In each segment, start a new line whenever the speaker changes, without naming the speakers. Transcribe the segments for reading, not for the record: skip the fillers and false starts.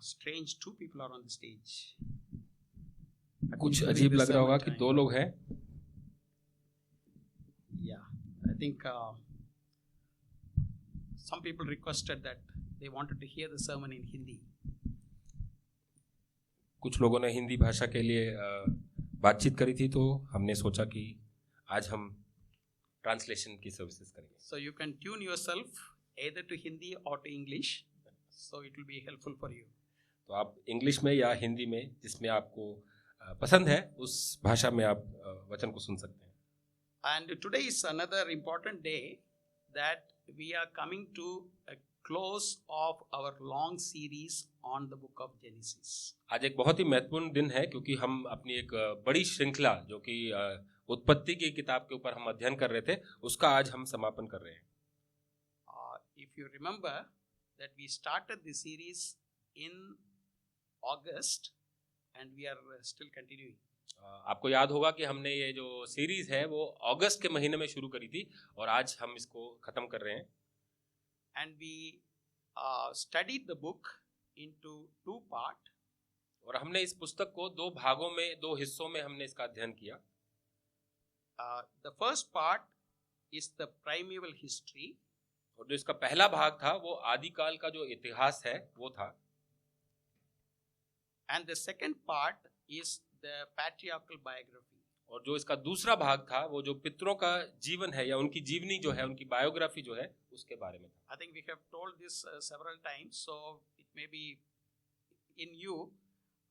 strange two people are on the stage.
कुछ अजीब लग रहा होगा कि दो लोग हैं.
Yeah, I think some people requested that they wanted to hear the sermon in Hindi.
कुछ लोगों ने हिंदी भाषा के लिए बातचीत करी थी, तो हमने सोचा कि आज हम ट्रांसलेशन की सर्विसेज करेंगे.
So you can tune yourself either to Hindi or to English, so it will be helpful for you.
तो आप इंग्लिश में या हिंदी में, जिसमें आपको पसंद है, उस भाषा में आप वचन को सुन सकते हैं.
And today is another important day that we are coming to a close of our long series on the book of Genesis.
आज एक बहुत ही महत्वपूर्ण दिन है, क्योंकि हम अपनी एक बड़ी श्रृंखला जो कि उत्पत्ति की किताब के ऊपर हम अध्ययन कर रहे थे, उसका आज हम समापन कर रहे हैं.
If you remember that we started the series in August and we are still continuing.
आपको याद होगा कि हमने ये जो सीरीज है वो अगस्त के महीने में शुरू करी थी और आज हम इसको खत्म कर रहे हैं.
And we studied the book into two parts.
और हमने इस पुस्तक को दो भागों में, दो हिस्सों में हमने इसका अध्ययन किया.
The first part is the primeval history.
और जो इसका पहला भाग था वो आदिकाल का जो इतिहास है वो था.
And the second part is the patriarchal biography.
और जो इसका दूसरा भाग था वो जो पितरों का जीवन है या उनकी जीवनी जो है, उनकी बायोग्राफी जो है, उसके बारे में था.
I think we have told this several times, so it may be in you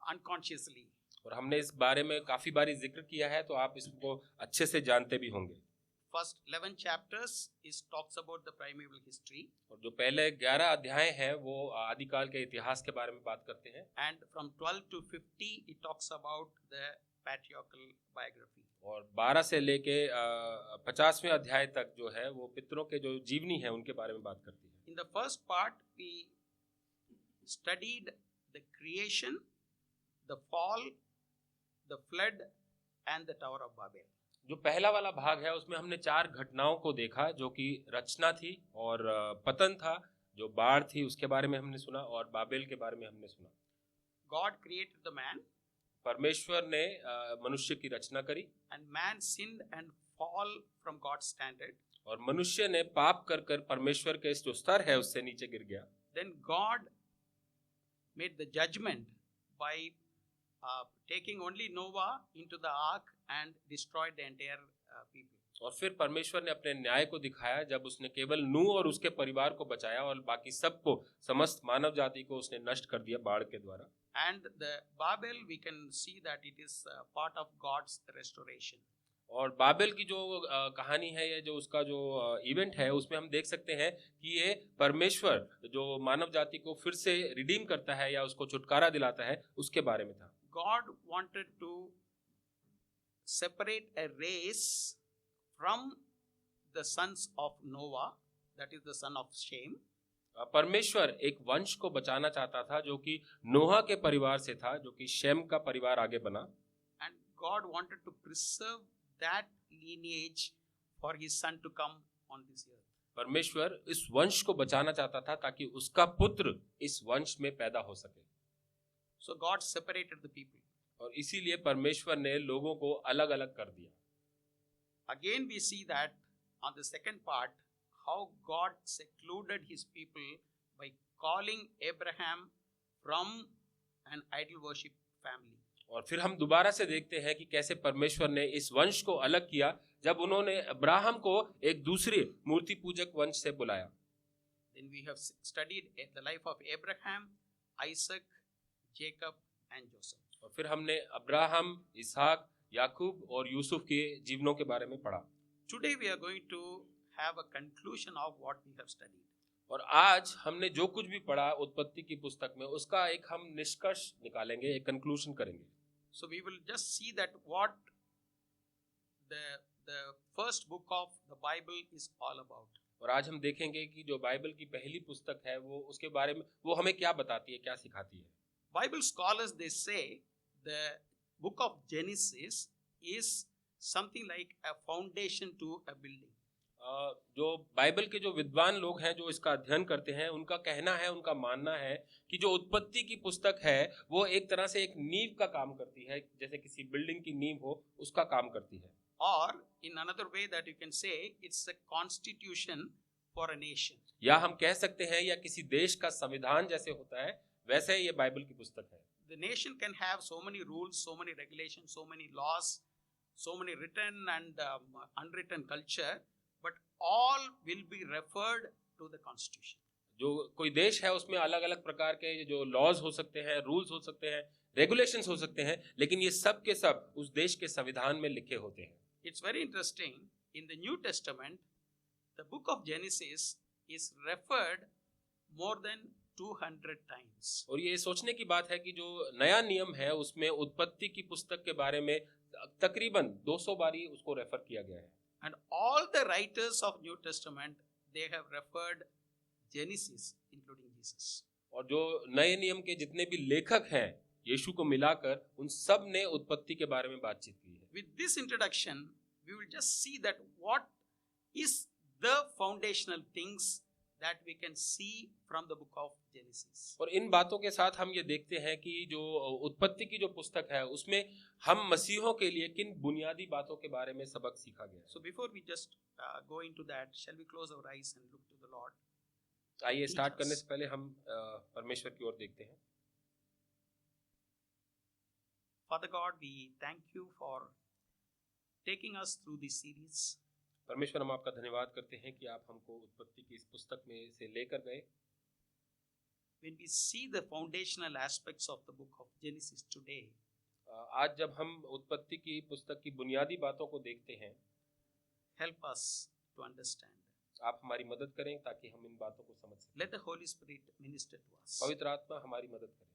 unconsciously.
और हमने इस बारे में काफी बारी जिक्र किया है, तो आप इसको अच्छे से जानते भी होंगे.
First 11 chapters is talks about the primeval history.
और जो पहले 11 अध्याय हैं वो आदिकाल के इतिहास के बारे में बात करते हैं.
And from 12 to 50 it talks about the patriarchal biography.
और 12 से लेके 50वें अध्याय तक जो है वो पितरों के जो जीवनी है उनके बारे में बात करती है.
In the first part we studied the creation, the fall, the flood and the Tower of Babel.
जो पहला वाला भाग है उसमें हमने 4 घटनाओं को देखा, जो कि रचना थी और पतन था, जो बाढ़ थी उसके बारे में हमने सुना, और बाबेल के बारे में हमने सुना.
God created the man.
परमेश्वर ने मनुष्य की रचना करी.
And man sinned and fall from God's standard.
और मनुष्य ने पाप कर कर परमेश्वर के जो स्तर है उससे नीचे गिर गया.
Then God made the judgment by taking only Noah into the ark and destroyed the entire people.
और फिर परमेश्वर ने अपने न्याय को दिखाया जब उसने केवल नूह और उसके परिवार को बचाया और बाकी सबको, समस्त मानव जाति को उसने नष्ट कर दिया बाढ़ के द्वारा.
And the Babel, we can see that it is part of God's restoration.
और बाबेल की जो कहानी है, ये जो उसका जो इवेंट है, उसमें हम देख सकते हैं कि ये परमेश्वर जो मानव जाति को फिर से रिडीम करता है या उसको छुटकारा दिलाता है, उसके बारे में था.
God wanted to separate a race from the sons of Noah, that is the son of Shem.
परमेश्वर एक वंश को बचाना चाहता था जो कि नोहा के परिवार से था, जो कि शेम का परिवार आगे बना.
And God wanted to preserve that lineage for his son to come on this earth.
परमेश्वर इस वंश को बचाना चाहता था ताकि उसका पुत्र इस वंश में पैदा हो सके.
So God separated the people.
और इसीलिए परमेश्वर ने लोगों को अलग अलग कर दिया.
Again we see that on the second part how God secluded his people by calling Abraham from an idol worship family.
और फिर हम दोबारा से देखते हैं कि कैसे परमेश्वर ने इस वंश को अलग किया जब उन्होंने अब्राहम को एक दूसरे मूर्ति पूजक वंश से बुलाया.
Then we have studied the life of Abraham, Isaac, Jacob and Joseph.
और फिर हमने अब्राहम, इसहाक, याकूब और यूसुफ के जीवनों के बारे में पढ़ा.
Today we are going to have a conclusion of what we have studied.
और आज हमने जो कुछ भी पढ़ा उत्पत्ति की पुस्तक में, उसका एक हम निष्कर्ष निकालेंगे, एक कंक्लूजन करेंगे.
So we will just see that what the first book of the Bible is all about.
और आज हम देखेंगे कि जो बाइबल की पहली पुस्तक है वो उसके बारे में वो हमें क्या बताती है, क्या सिखाती है.
Bible scholars, they say the book of Genesis is something like a foundation to a building.
जो बाइबल के जो विद्वान लोग हैं जो इसका अध्ययन करते हैं उनका कहना है, उनका मानना है कि जो उत्पत्ति की पुस्तक है वो एक तरह से एक नींव का काम करती है, जैसे किसी बिल्डिंग की नींव हो उसका काम करती है।
Or in another way that you can say, it's a constitution for a nation.
या हम कह सकते हैं या किसी देश का संविधान जैसे होता है वैसे ये बाइबल की पुस्तक है।
The nation can have so many rules, so many regulations, so many laws, so many written and unwritten culture, but all will be referred to the constitution.
जो कोई देश है उसमें अलग अलग प्रकार के जो लॉज हो सकते हैं, रूल्स हो सकते हैं, रेगुलेशंस हो सकते हैं, लेकिन ये सब के सब उस देश के संविधान में लिखे होते हैं।
It's very interesting, in the New Testament, the book of Genesis is referred more than 200 times.
और ये सोचने की बात है कि जो नया नियम है उसमें उत्पत्ति की पुस्तक के बारे में तकरीबन 200 बारी उसको रेफर किया गया है।
And all the writers of New Testament, they have referred Genesis, including Jesus.
और जो नए नियम के जितने भी लेखक हैं यीशु को मिलाकर उन सब ने उत्पत्ति के बारे में बातचीत की है।
With this introduction, we will just see that what is the foundational things that we can see from the book of Genesis.
और इन बातों के साथ हम ये देखते हैं कि जो उत्पत्ति की जो पुस्तक है उसमें हम मसीहों के लिए किन बुनियादी बातों के बारे में सबक सीखा गया है।
So before we just go into that, shall we close our eyes and look to the Lord?
आइए स्टार्ट करने से पहले हम परमेश्वर की ओर देखते हैं।
Father God, we thank you for taking us through this series.
परमेश्वर हम आपका धन्यवाद करते हैं कि आप हमको उत्पत्ति की इस पुस्तक में से लेकर गए।
When we see the foundational aspects of the book of Genesis today,
आज जब हम उत्पत्ति की पुस्तक की बुनियादी बातों को देखते हैं,
help us to understand.
आप हमारी मदद करें ताकि हम इन बातों को समझ सकें।
Let the Holy Spirit minister to us.
पवित्र आत्मा हमारी मदद करें।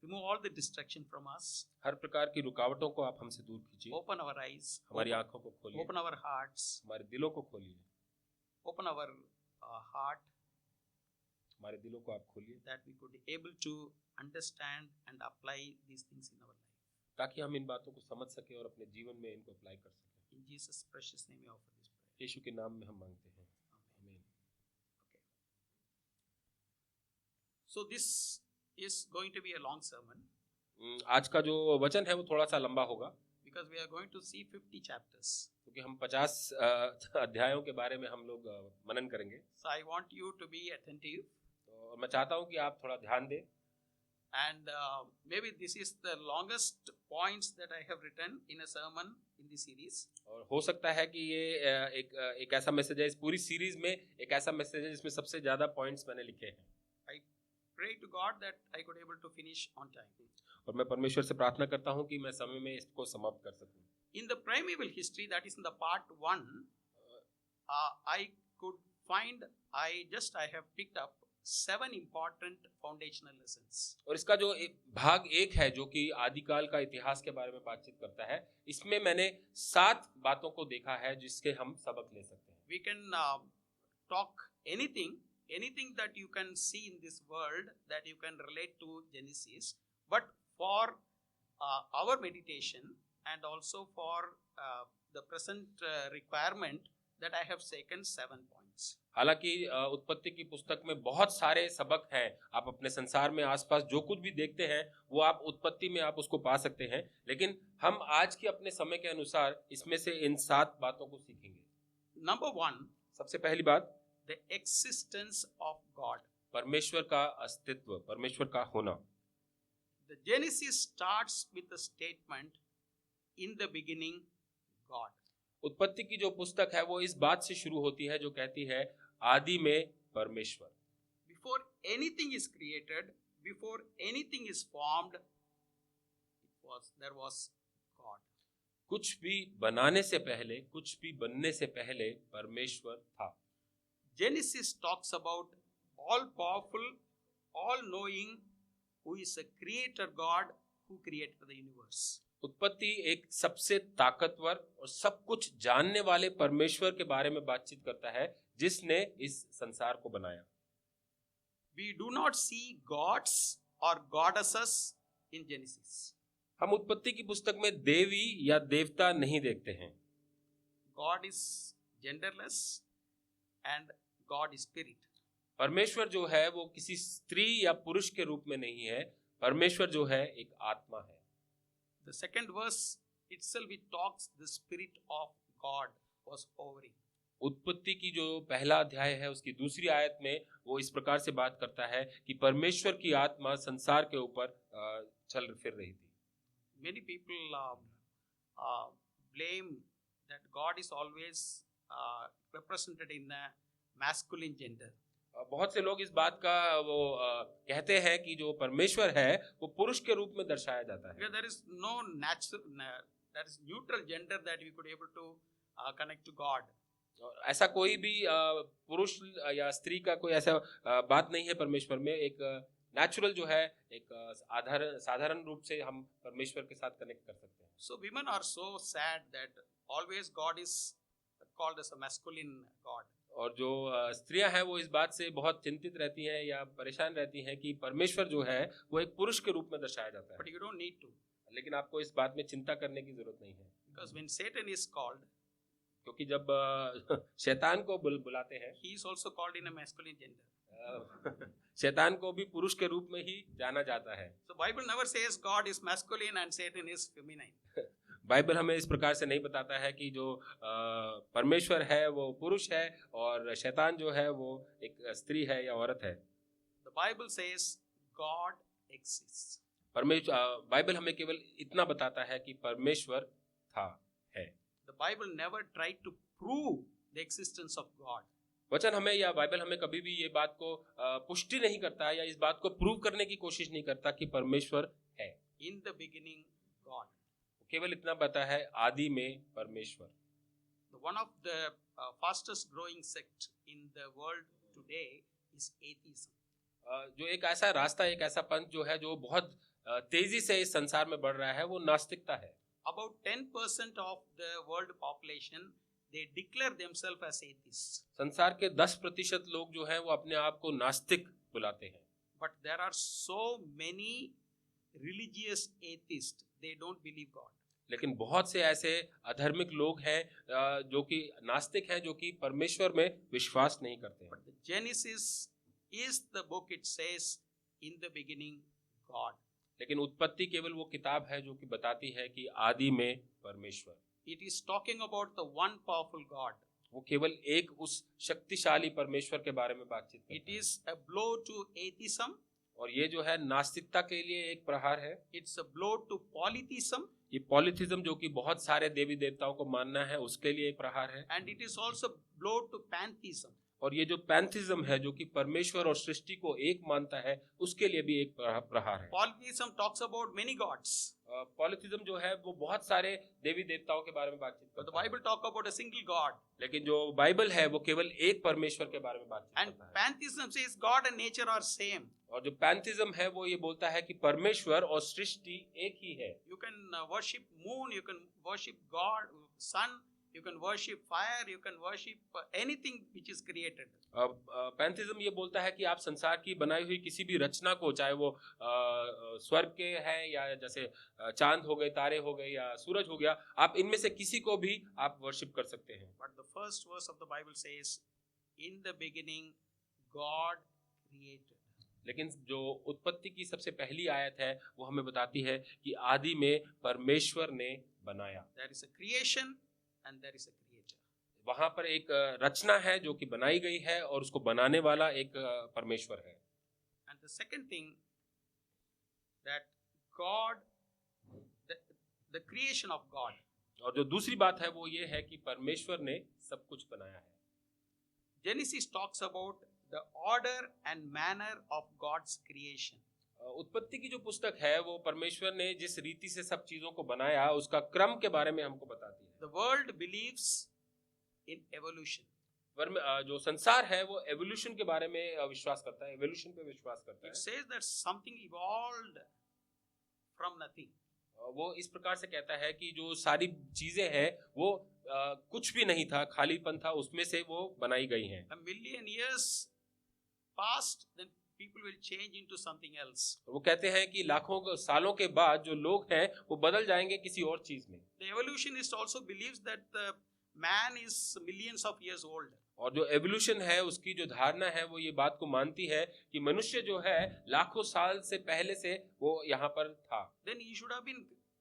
Remove all the distraction from us.
हर प्रकार की रुकावटों को आप हमसे दूर कीजिए।
Open our eyes.
हमारी आंखों को खोलिए।
Open our hearts.
हमारे दिलों को खोलिए।
Open our heart,
हमारे दिलों को आप खोलिए
that we could be able to understand and apply these things in our life.
ताकि हम इन बातों को समझ सकें और अपने जीवन में इनको अप्लाई कर सकें।
In Jesus' precious name we offer this prayer.
यीशु के नाम में हम मांगते हैं। आमीन।
So this is going to be a long sermon
आज का जो वचन है वो थोड़ा सा लंबा होगा
because we are going to see 50 chapters.
क्योंकि हम 50 अध्यायों के बारे में हम लोग मनन करेंगे।
So I want you to be attentive.
तो मैं चाहता हूँ कि आप थोड़ा ध्यान दें।
And maybe this is the longest points that I have written in a sermon in this series.
और हो सकता है कि ये एक ऐसा मैसेज है, इस पूरी सीरीज में एक ऐसा मैसेज है जिसमें सबसे ज्यादा पॉइंट्स मैंने लिखे हैं।
I pray to God that I could able to finish on time.
और मैं परमेश्वर से प्रार्थना करता हूँ कि मैं समय में इसको समाप्त कर सकूँ।
In the primeval history, that is in the part 1, I could find, I have picked up 7 important foundational lessons.
और इसका जो भाग 1 है जो कि आदिकाल का इतिहास के बारे में बातचीत करता है, इसमें मैंने 7 बातों को देखा है जिसके हम सबक ले सकते हैं।
We can talk anything that you can see in this world that you can relate to Genesis, but for our meditation and also for the present requirement that I have taken 7 points.
हालांकि उत्पत्ति की पुस्तक में बहुत सारे सबक हैं। आप अपने संसार में आसपास जो कुछ भी देखते हैं वो आप उत्पत्ति में आप उसको पा सकते हैं, लेकिन हम आज के अपने समय के अनुसार इसमें से इन 7 बातों को सीखेंगे।
Number 1,
सबसे पहली बात,
the existence of God.
परमेश्वर का अस्तित्व, परमेश्वर का होना।
The Genesis starts with the statement, in the beginning, God.
उत्पत्ति की जो पुस्तक है वो इस बात से शुरू होती है जो कहती है आदि में परमेश्वर।
Before anything is created, before anything is formed, there was God.
कुछ भी बनाने से पहले, कुछ भी बनने से पहले परमेश्वर था।
Genesis talks about all powerful, all knowing, who is a creator God who created the universe.
उत्पत्ति एक सबसे ताकतवर और सब कुछ जानने वाले परमेश्वर के बारे में बातचीत करता है जिसने इस संसार को बनाया।
We do not see gods or goddesses in Genesis.
हम उत्पत्ति की पुस्तक में देवी या देवता नहीं देखते हैं।
God is genderless, and God is spirit.
परमेश्वर जो है वो किसी स्त्री या पुरुष के रूप में नहीं है, परमेश्वर जो है एक आत्मा है।
The second verse itself it talks the spirit of God was hovering.
उत्पत्ति की जो पहला अध्याय है उसकी दूसरी आयत में वो इस प्रकार से बात करता है कि परमेश्वर की आत्मा संसार के ऊपर चल फिर रही थी।
Many people blame that God is always represented in the masculine gender.
बहुत से लोग इस बात का वो कहते हैं कि जो परमेश्वर है वो पुरुष के रूप में दर्शाया जाता है।
Because there is no natural, there is neutral gender that we could able to connect to God.
ऐसा कोई भी पुरुष या स्त्री का कोई ऐसा बात नहीं है परमेश्वर में। एक नेचुरल जो है एक साधारण रूप से हम परमेश्वर के साथ कनेक्ट कर सकते हैं।
So women are so sad that always God is called as a masculine God.
और जो स्त्रियां हैं वो इस बात से बहुत चिंतित रहती हैं या परेशान रहती हैं कि परमेश्वर जो है वो एक पुरुष के रूप में दर्शाया जाता है।
But you don't need to.
लेकिन आपको इस बात में चिंता करने की जरूरत नहीं है।
Because when Satan is called,
क्योंकि जब शैतान को बुलाते हैं,
he is also called in a masculine gender.
शैतान को भी पुरुष के रूप में ही जाना जाता है।
So Bible never says God is masculine and Satan is feminine.
Bible हमें इस प्रकार से नहीं बताता है कि जो परमेश्वर है वो पुरुष है और शैतान जो है वो एक स्त्री है या औरत है।
The Bible says God exists.
Bible हमें केवल इतना बताता है कि परमेश्वर था, है।
The Bible never tried to prove the existence of God.
वचन हमें या बाइबल हमें कभी भी ये बात को पुष्टि नहीं करता या इस बात को प्रूव करने की कोशिश नहीं करता कि परमेश्वर है।
In the beginning, God.
केवल इतना पता है आदि में परमेश्वर।
One of the fastest growing sect in the world today is atheism.
जो एक ऐसा रास्ता, एक ऐसा पंथ जो है जो बहुत तेजी से इस संसार में बढ़ रहा है वो नास्तिकता है।
About 10% of the world population they declare themselves as atheists.
संसार के 10% लोग जो हैं वो अपने आप को नास्तिक बुलाते हैं।
But there are so many religious atheists, they don't believe God.
लेकिन बहुत से ऐसे अधर्मिक लोग हैं जो कि नास्तिक हैं, जो कि परमेश्वर में विश्वास नहीं करते हैं।
But the Genesis is the book it says in the beginning God.
लेकिन उत्पत्ति केवल वो किताब है जो कि बताती है कि आदि में परमेश्वर।
It is talking about the one powerful God.
वो केवल एक उस शक्तिशाली परमेश्वर के बारे में बातचीत करता है।
It is a blow to atheism.
और ये जो है नास्तिकता के लिए एक प्रहार है।
It's a blow to polytheism.
ये पॉलीथिज्म जो कि बहुत सारे देवी देवताओं को मानना है उसके लिए एक प्रहार है।
And it is also blow to pantheism.
और ये जो पैंथिज्म है जो कि परमेश्वर और सृष्टि को एक मानता है उसके लिए भी एक प्रहार है।
Polytheism talks about many gods.
पॉलीथिज्म जो है वो बहुत सारे देवी देवताओं के बारे में बातचीत
But the
करता है।
Bible talk about a single God.
लेकिन जो बाइबल है वो केवल एक परमेश्वर के बारे में बातचीत
And
करता है।
pantheism says God and nature are same.
और जो पैंथिज्म है वो ये बोलता है कि परमेश्वर और सृष्टि एक ही है।
You can worship moon, you can worship God, sun, you can worship fire, you can worship anything which is created.
Pantheism ये बोलता है कि आप संसार की बनाई हुई किसी भी रचना को, चाहे वो स्वर्ग के हैं या जैसे चांद हो गए, तारे हो गए या सूरज हो गया, आप इनमें से किसी को भी आप वर्शिप कर सकते हैं।
But the first verse of the Bible says, in the beginning God created.
लेकिन जो उत्पत्ति की सबसे पहली आयत है वो हमें बताती है कि आदि में परमेश्वर ने बनाया।
There is a creation and there is a creator.
वहां पर एक रचना है जो कि बनाई गई है और उसको बनाने वाला एक परमेश्वर है।
And the second thing that God, the creation of God.
और जो दूसरी बात है वो ये है कि परमेश्वर ने सब कुछ बनाया है।
Genesis talks about the order and manner of God's creation.
उत्पत्ति की जो पुस्तक है वो परमेश्वर ने जिस रीति से सब चीजों को बनाया उसका क्रम के बारे में हमको बताती है।
The world believes in evolution.
जो संसार है वो एवोल्यूशन के बारे में विश्वास करता है, एवोल्यूशन पे विश्वास करता है।
It says that something evolved from nothing.
वो इस प्रकार से कहता है कि जो सारी चीजें हैं वो कुछ भी नहीं था, खालीपन था, उसमें से वो बनाई गई हैं।
A million years passed, then people will change into something else.
वो कहते हैं कि लाखों सालों के बाद जो लोग हैं वो बदल जाएंगे किसी और चीज में।
The evolutionist also believes that the man is millions of years old.
और जो एवोल्यूशन है उसकी जो धारणा है वो ये बात को मानती है कि मनुष्य जो है लाखों साल से पहले से वो यहाँ पर था।
Then he should have been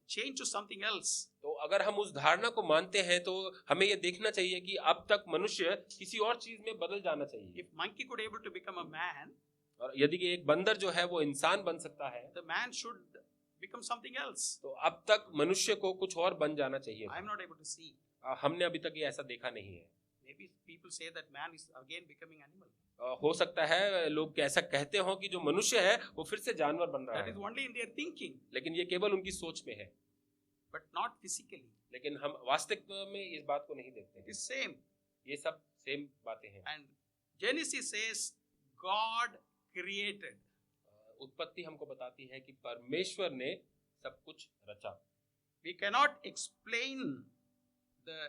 changed to something else.
तो अगर हम उस धारणा को मानते हैं तो हमें ये देखना चाहिए कि अब तक मनुष्य किसी और चीज में बदल जाना चाहिए।
If monkey could able to become a man,
और यदि कि एक बंदर जो है वो इंसान बन सकता है,
the man should become something else.
तो अब तक मनुष्य को कुछ और बन जाना चाहिए।
I am not able to see.
हमने अभी तक ये ऐसा देखा नहीं है।
Maybe people say that man is again becoming animal.
हो सकता है लोग ऐसा कहते हो कि जो मनुष्य है वो फिर से जानवर बन रहा
That is
है,
only in their thinking,
लेकिन ये केवल उनकी सोच में है,
but not physically.
लेकिन हम वास्तविक में इस बात को नहीं देखते
It
हैं।
is same.
ये सब सेम बातें हैं।
And Genesis says God created.
उत्पत्ति हमको बताती है कि परमेश्वर ने सब कुछ रचा।
We cannot explain the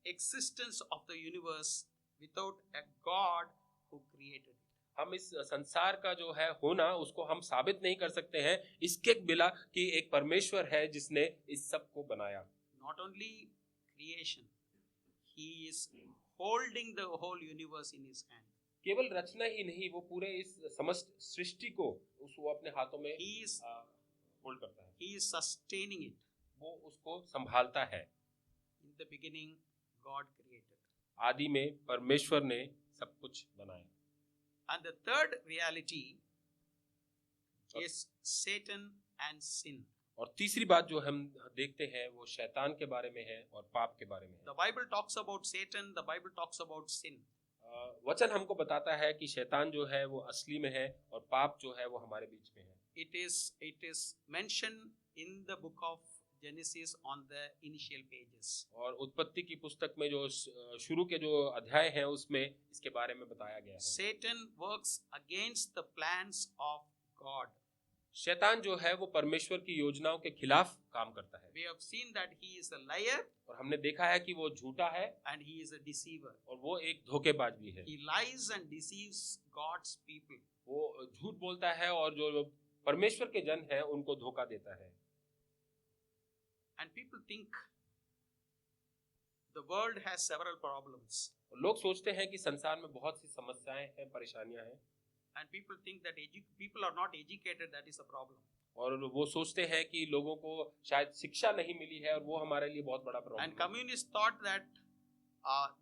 existence of the universe without a God who created it.
हम इस संसार का जो है होना उसको हम साबित नहीं कर सकते हैं इसके बिना कि एक परमेश्वर है जिसने इस सब को बनाया।
Not only creation, he is holding the whole universe in his hand.
केवल रचना ही नहीं, वो पूरे इस समस्त सृष्टि को वो अपने हाथों में
He is
होल्ड करता है,
he is sustaining it.
वो उसको संभालता है।
In the beginning, God created.
आदि में परमेश्वर ने सब कुछ बनाया।
And the third reality is Satan and sin.
और तीसरी बात जो हम देखते हैं वो शैतान के बारे में है और पाप के बारे में है।
The Bible talks about Satan, the Bible talks about sin.
वचन हमको बताता है कि शैतान जो है वो असली में है और पाप जो है वो हमारे बीच में है।
It is mentioned in the book of Genesis on the initial pages.
और उत्पत्ति की पुस्तक में जो शुरू के जो अध्याय हैं उसमें इसके बारे में बताया गया है।
Satan works against the plans of God.
शैतान जो है वो परमेश्वर की योजनाओं के खिलाफ काम करता है।
We have seen that he is a liar
और हमने देखा है कि वो झूठा है
and he is a deceiver.
और वो एक धोखेबाज भी है।
He lies and deceives God's people.
वो झूठ बोलता है और जो परमेश्वर के जन हैं उनको धोखा देता है।
And people think the world has several problems.
लोग सोचते हैं कि संसार में बहुत सी समस्याएं हैं, परेशानियां हैं,
And people think that people are not educated, that is a problem.
और वो सोचते हैं कि लोगों को शायद शिक्षा नहीं मिली है और वो हमारे लिए बहुत बड़ा प्रॉब्लम
And
है।
communists thought that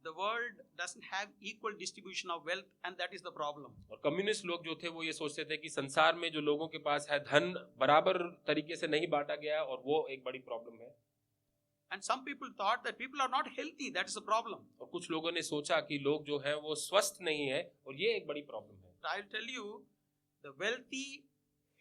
the world doesn't have equal distribution of wealth, and that is the problem.
और कम्युनिस्ट लोग जो थे वो ये सोचते थे कि संसार में जो लोगों के पास है धन बराबर तरीके से नहीं बांटा गया और वो एक बड़ी प्रॉब्लम है।
And some people thought that people are not healthy, that is a problem.
और कुछ लोगों ने सोचा कि लोग जो हैं वो स्वस्थ नहीं है और ये एक बड़ी प्रॉब्लम है।
But I'll tell you, the wealthy,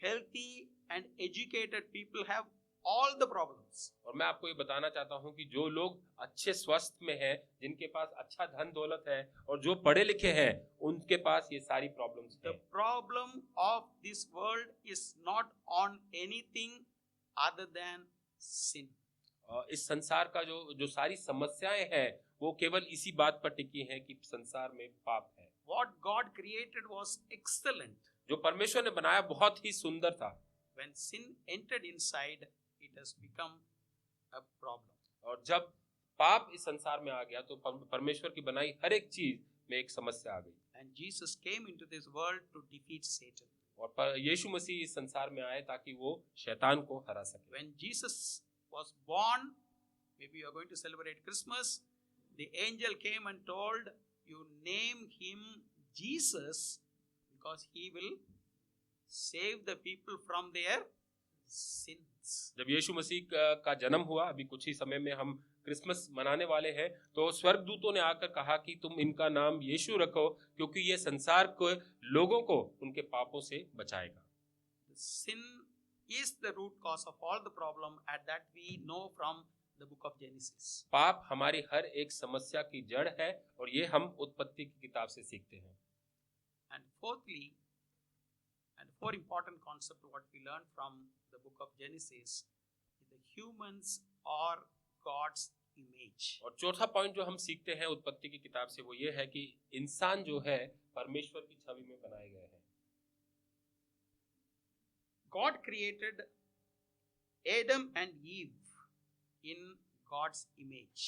healthy, and educated people have all the problems.
और मैं आपको ये बताना चाहता हूँ कि जो लोग अच्छे स्वस्थ में हैं, जिनके पास अच्छा धन दौलत है और जो पढ़े लिखे हैं, उनके पास ये सारी प्रॉब्लम्स
The
हैं।
problem of this world is not on anything other than sin.
इस संसार का जो सारी समस्याएं हैं वो केवल इसी बात पर टिकी हैं कि संसार में पाप है।
What God created was excellent.
जो परमेश्वर ने बनाया बहुत ही सुंदर था।
When sin entered inside, it has become a problem.
और जब पाप इस संसार में आ गया तो परमेश्वर की बनाई हर एक चीज में एक समस्या आ गई।
And Jesus came into this world to defeat Satan.
और यीशु मसीह इस संसार में आए ताकि वो शैतान को हरा सके।
When Jesus was born, maybe you are going to celebrate Christmas, the angel came and told, you name him Jesus because he will save the people from their sins.
जब यीशु मसीह का जन्म हुआ, अभी कुछ ही समय में हम क्रिसमस मनाने वाले हैं, तो स्वर्गदूतों ने आकर कहा कि तुम इनका नाम यीशु रखो क्योंकि ये संसार को लोगों को उनके पापों से बचाएगा।
Sin is the root cause of all the problem, and that we know from the book of Genesis.
पाप हमारी हर एक समस्या की जड़ है और ये हम उत्पत्ति की किताब से सीखते हैं।
And fourthly, and four important concept what we learn from the book of Genesis, the humans are God's image.
और चौथा पॉइंट जो हम सीखते हैं उत्पत्ति की किताब से वो ये है कि इंसान जो है परमेश्वर की छवि में बनाए गए हैं।
God created Adam and Eve in God's image.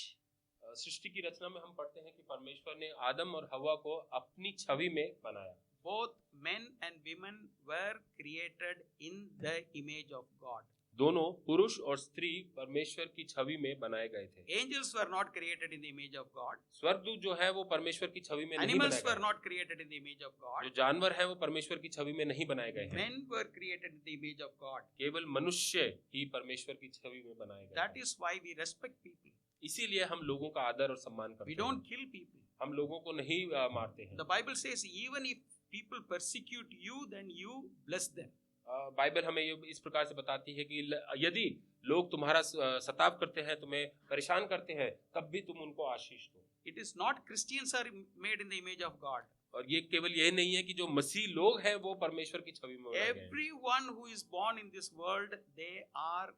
सृष्टि की रचना में हम पढ़ते हैं कि परमेश्वर ने आदम और हवा को अपनी छवि में बनाया।
Both men and women were created in the image of God.
दोनों पुरुष और स्त्री परमेश्वर की छवि में बनाए गए थे।
Angels were not created in the image of God.
स्वर्गदूत जो है वो परमेश्वर की छवि में नहीं
Animals
बनाए
were
गए।
not created in the image of God.
जो जानवर हैं वो परमेश्वर की छवि में नहीं बनाए गए हैं।
Men were created in the image of God.
केवल मनुष्य ही परमेश्वर की छवि में बनाए गए
That
हैं।
is why we respect people.
इसीलिए हम लोगों का आदर और सम्मान
We
करते हैं।
don't kill people.
हम लोगों को नहीं मारते हैं।
The Bible says even if people persecute you, then you bless them.
Bible हमें ये इस प्रकार से बताती है कि यदि लोग तुम्हारा सताव करते हैं, तुम्हें परेशान करते हैं, तब भी तुम उनको आशीष दो।
It is not Christians are made in the image of God.
और ये केवल ये नहीं है कि जो मसीह लोग हैं वो परमेश्वर की छवि में बनाए गए हैं।
Everyone who is born in this world, they are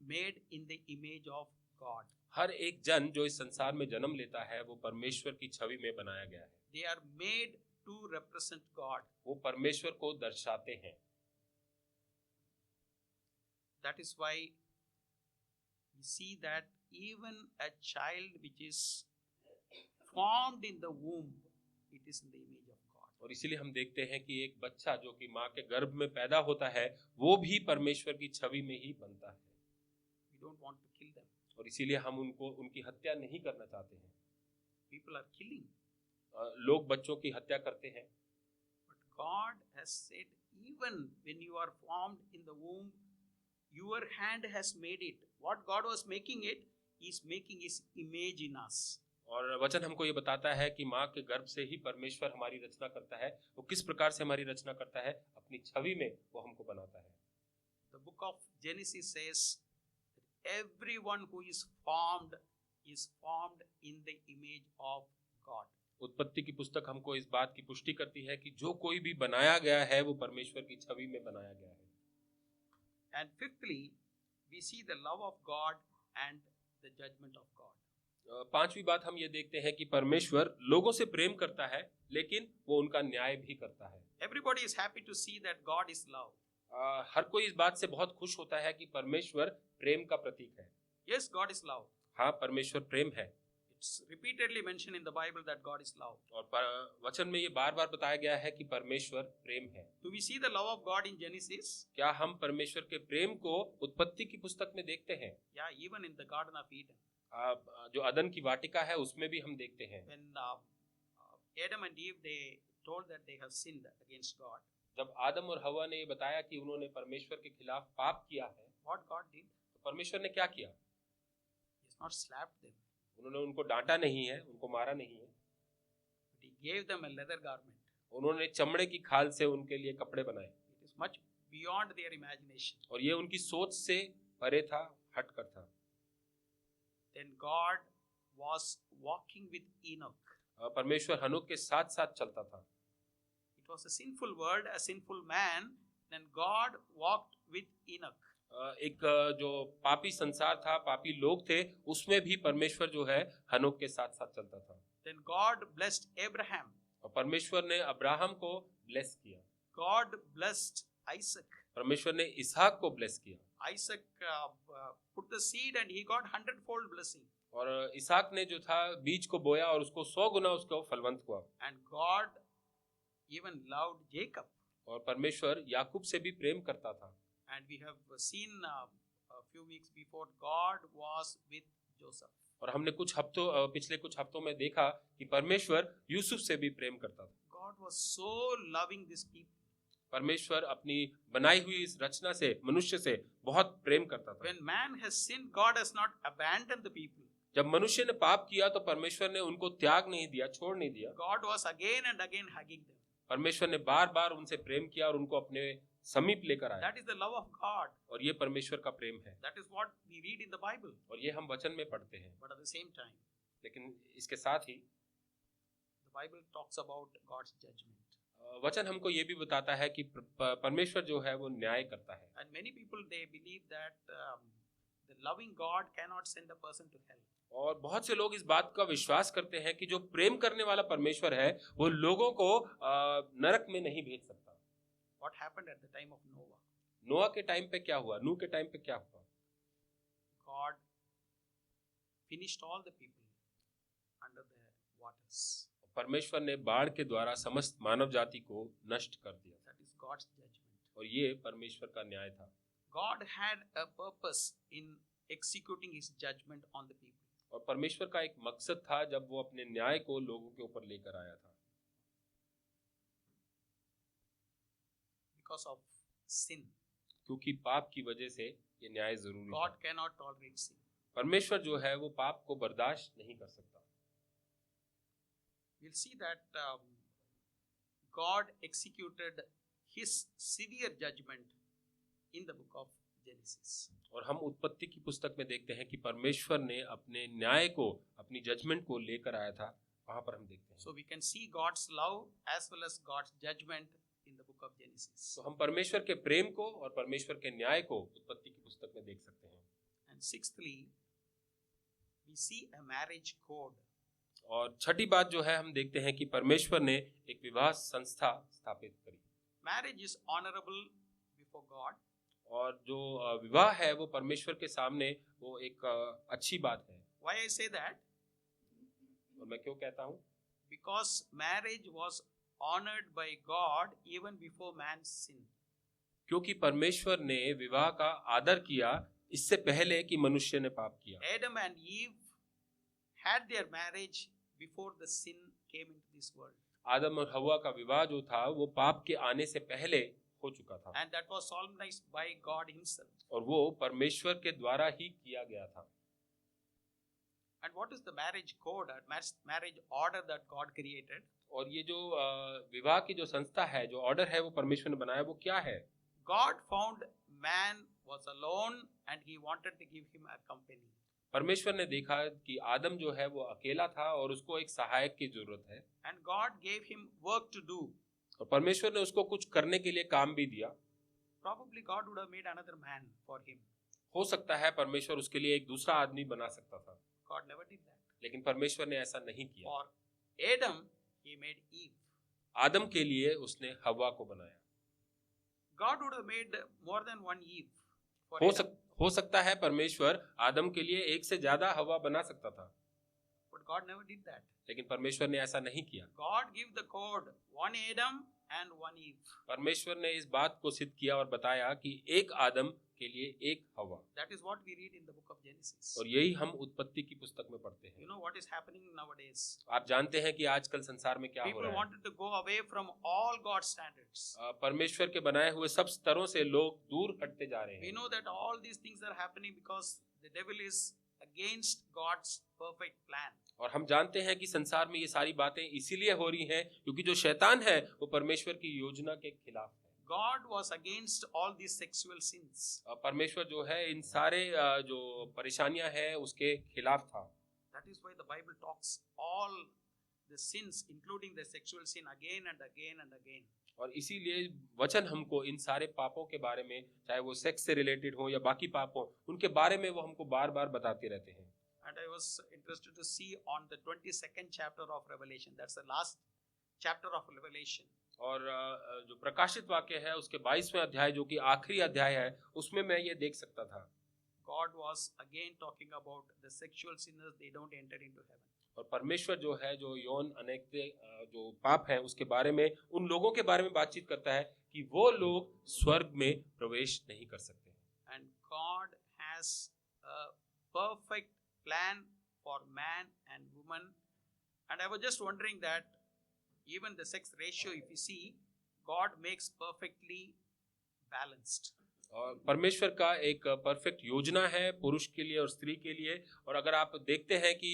made in the image of God.
हर एक जन जो इस संसार में जन्म लेता है वो परमेश्वर की छवि में बनाया गया है।
They are made to represent God.
वो परमेश्वर को दर्शाते हैं।
That is why we see that even a child which is formed in the womb, it is in the image of God.
और इसीलिए हम देखते हैं कि एक बच्चा जो कि माँ के गर्भ में पैदा होता है वो भी परमेश्वर की छवि में ही बनता है।
We don't want to kill them.
और इसीलिए हम उनकी हत्या नहीं करना चाहते हैं।
People are killing.
लोग बच्चों की हत्या करते हैं।
But God has said, even when you are formed in the womb, your hand has made it. What God was making it, He is making His image in us.
और वचन हमको ये बताता है कि माँ के गर्भ से ही परमेश्वर हमारी रचना करता है। वो किस प्रकार से हमारी रचना करता है? अपनी छवि में वो हमको बनाता है।
The book of Genesis says that everyone who is formed in the image of God.
उत्पत्ति की पुस्तक हमको इस बात की पुष्टि करती है कि जो कोई भी बनाया गया है वो परमेश्वर की छवि में बनाया गया है।
And fifthly, we see the love of God and the judgment of God.
पांचवी बात हम ये देखते हैं कि परमेश्वर लोगों से प्रेम करता है लेकिन वो उनका न्याय भी करता है।
Everybody is happy to see that God is love.
हर कोई इस बात से बहुत खुश होता है कि परमेश्वर प्रेम का प्रतीक है।
Yes, God is love.
हाँ, परमेश्वर प्रेम है।
It's repeatedly mentioned in the Bible that God is love.
और वचन में ये बार-बार बताया गया है कि परमेश्वर प्रेम है।
Do we see the love of God in Genesis?
क्या हम परमेश्वर के प्रेम को उत्पत्ति की पुस्तक में देखते हैं?
Yeah, even in the Garden of Eden.
जो अदन की वाटिका है उसमें भी हम देखते हैं।
When Adam and Eve, they told that they have sinned against God.
जब आदम और हवा ने ये बताया कि उन्होंने परमेश्वर के खिलाफ पाप किया है,
What God did?
तो परमेश्वर ने क्या किया?
He has not slapped them.
उन्होंने उनको डांटा नहीं है, उनको मारा नहीं है,
But He gave them a leather garment.
उन्होंने चमड़े की खाल से उनके लिए कपड़े बनाए।
It is much beyond their imagination.
और ये उनकी सोच से परे था, हटकर था।
Then God was walking with Enoch.
परमेश्वर हनोक के साथ साथ चलता था।
It was a sinful world, a sinful man. Then God walked with Enoch.
एक जो पापी संसार था, पापी लोग थे, उसमें भी परमेश्वर जो है हनोक के साथ साथ चलता था।
Then God blessed Abraham.
और परमेश्वर ने अब्राहम को ब्लेस किया।
God blessed Isaac.
परमेश्वर ने इसहाक को ब्लेस किया।
Isaac put the seed and he got 100-fold blessing.
और इसहाक ने जो था बीज को बोया और उसको 100 गुना उसको फलवंत हुआ।
And God even loved Jacob.
और परमेश्वर याकूब से भी प्रेम करता था।
And we have seen a few weeks before, God was with Joseph.
और हमने पिछले कुछ हफ्तों में देखा कि परमेश्वर यूसुफ से भी प्रेम करता था।
God was so loving this people.
परमेश्वर अपनी बनाई हुई इस रचना से, मनुष्य से बहुत प्रेम करता था।
When man has sinned, God has not abandoned the people.
जब मनुष्य ने पाप किया तो परमेश्वर ने उनको त्याग नहीं दिया, छोड़ नहीं दिया।
God was again and again hugging them.
परमेश्वर ने बार बार उनसे प्रेम किया और उनको अपने समीप लेकर आया।
That is the love of God.
और ये परमेश्वर का प्रेम है।
That is what we read in the Bible.
और ये हम वचन में पढ़ते हैं।
But at the same time,
लेकिन इसके साथ ही
the Bible talks about God's judgment.
वचन हमको ये भी बताता है कि परमेश्वर जो है वो न्याय करता है।
And many people, they believe that the loving God cannot send a person to hell.
और बहुत से लोग इस बात का विश्वास करते हैं कि जो प्रेम करने वाला परमेश्वर है वो लोगों को नरक में नहीं भेज सकता।
What happened at the time of Noah?
नोआ के टाइम पे क्या हुआ? नूह के टाइम पे क्या हुआ?
God finished all the people. under the waters.
परमेश्वर ने बाढ़ के द्वारा समस्त मानव जाति को नष्ट कर दिया
That is God's judgment.
और ये परमेश्वर का न्याय था।
God had a purpose in executing his judgment on the people.
और परमेश्वर का एक मकसद था जब वो अपने न्याय को लोगों के ऊपर लेकर आया था।
Because of sin.
क्योंकि पाप की वजह से ये न्याय जरूरी
God
था।
cannot tolerate sin.
परमेश्वर जो है वो पाप को बर्दाश्त नहीं कर सकता।
We'll see that God executed his severe judgment in the book of Genesis.
और हम उत्पत्ति की पुस्तक में देखते हैं कि परमेश्वर ने अपने न्याय को, अपनी जजमेंट को लेकर आया था। वहां पर हम देखते हैं।
So we can see God's love as well as God's judgment in the book of Genesis.
तो हम परमेश्वर के प्रेम को और परमेश्वर के न्याय को उत्पत्ति की पुस्तक में देख सकते हैं।
And sixthly, we see a marriage code.
और छठी बात जो है हम देखते हैं कि परमेश्वर ने एक विवाह संस्था स्थापित करी।
Marriage is honorable before God.
और जो विवाह है वो परमेश्वर के सामने वो एक अच्छी बात है।
Why I say that?
और मैं क्यों कहता हूँ?
Because marriage was honored by God even before man's sin.
क्योंकि परमेश्वर ने विवाह का आदर किया इससे पहले कि मनुष्य ने पाप किया।
Adam and Eve had their marriage before the sin came into this world.
आदम और हव्वा का विवाह जो था वो पाप के आने से पहले हो चुका था।
And that was solemnized by God himself.
और वो परमेश्वर के द्वारा ही किया गया था।
And what is the marriage code or marriage order that God created?
और ये जो विवाह की जो संस्था है, जो ऑर्डर है वो परमेश्वर ने बनाया, वो क्या है?
God found man was alone and he wanted to give him a company.
परमेश्वर ने देखा कि आदम जो है वो अकेला था और उसको एक सहायक की जरूरत है।
And God gave him work to do.
और परमेश्वर ने उसको कुछ करने के लिए काम भी दिया।
Probably God would have made another man for him.
हो सकता है परमेश्वर उसके लिए एक दूसरा आदमी बना सकता था,
God never did that.
लेकिन परमेश्वर ने ऐसा नहीं किया।
For Adam, he made Eve.
आदम के लिए उसने हव्वा को बनाया।
God would have made more than one Eve for Adam.
हो सकता है परमेश्वर आदम के लिए एक से ज्यादा हव्वा बना सकता था,
But God never did that.
लेकिन परमेश्वर ने ऐसा नहीं किया।
God gave the code, one Adam and one Eve.
परमेश्वर ने इस बात को सिद्ध किया और बताया कि एक आदम के लिए एक हव्वा।
That is what we read in the book of Genesis.
और यही हम उत्पत्ति की पुस्तक में पढ़ते हैं।
You know what is happening nowadays?
आप जानते हैं कि आजकल संसार में क्या हो
People
रहा है।
wanted to go away from all God's standards.
परमेश्वर के बनाए हुए सब स्तरों से लोग दूर हटते जा रहे
We
हैं।
know that all these things are happening because the devil is against God's perfect plan.
और हम जानते हैं कि संसार में ये सारी बातें इसीलिए हो रही हैं क्योंकि जो शैतान है वो परमेश्वर की योजना के खिलाफ है।
God was against all these sexual sins.
परमेश्वर जो है इन सारे जो परेशानियां हैं उसके खिलाफ था।
That is why the Bible talks all the sins, including the sexual sin, again and again and again.
और इसीलिए वचन हमको इन सारे पापों के बारे में, चाहे वो सेक्स से रिलेटेड हो या बाकी पाप हो, उनके बारे में वो हमको बार बार बताते रहते हैं।
And I was interested to see on the 22nd chapter of Revelation. That's the last chapter of Revelation.
और जो प्रकाशित वाक्य है उसके 22वें अध्याय जो कि आखिरी अध्याय है उसमें मैं ये देख सकता था।
God was again talking about the sexual sinners, they don't enter into heaven.
और परमेश्वर जो है जो यौन अनेक जो पाप है उसके बारे में, उन लोगों के बारे में बातचीत करता है कि वो लोग स्वर्ग में प्रवेश नहीं कर सकते।
And God has a perfect plan for man and woman. And I was just wondering that even the sex ratio, if you see, God makes perfectly balanced.
और परमेश्वर का एक परफेक्ट योजना है पुरुष के लिए और स्त्री के लिए। और अगर आप देखते हैं कि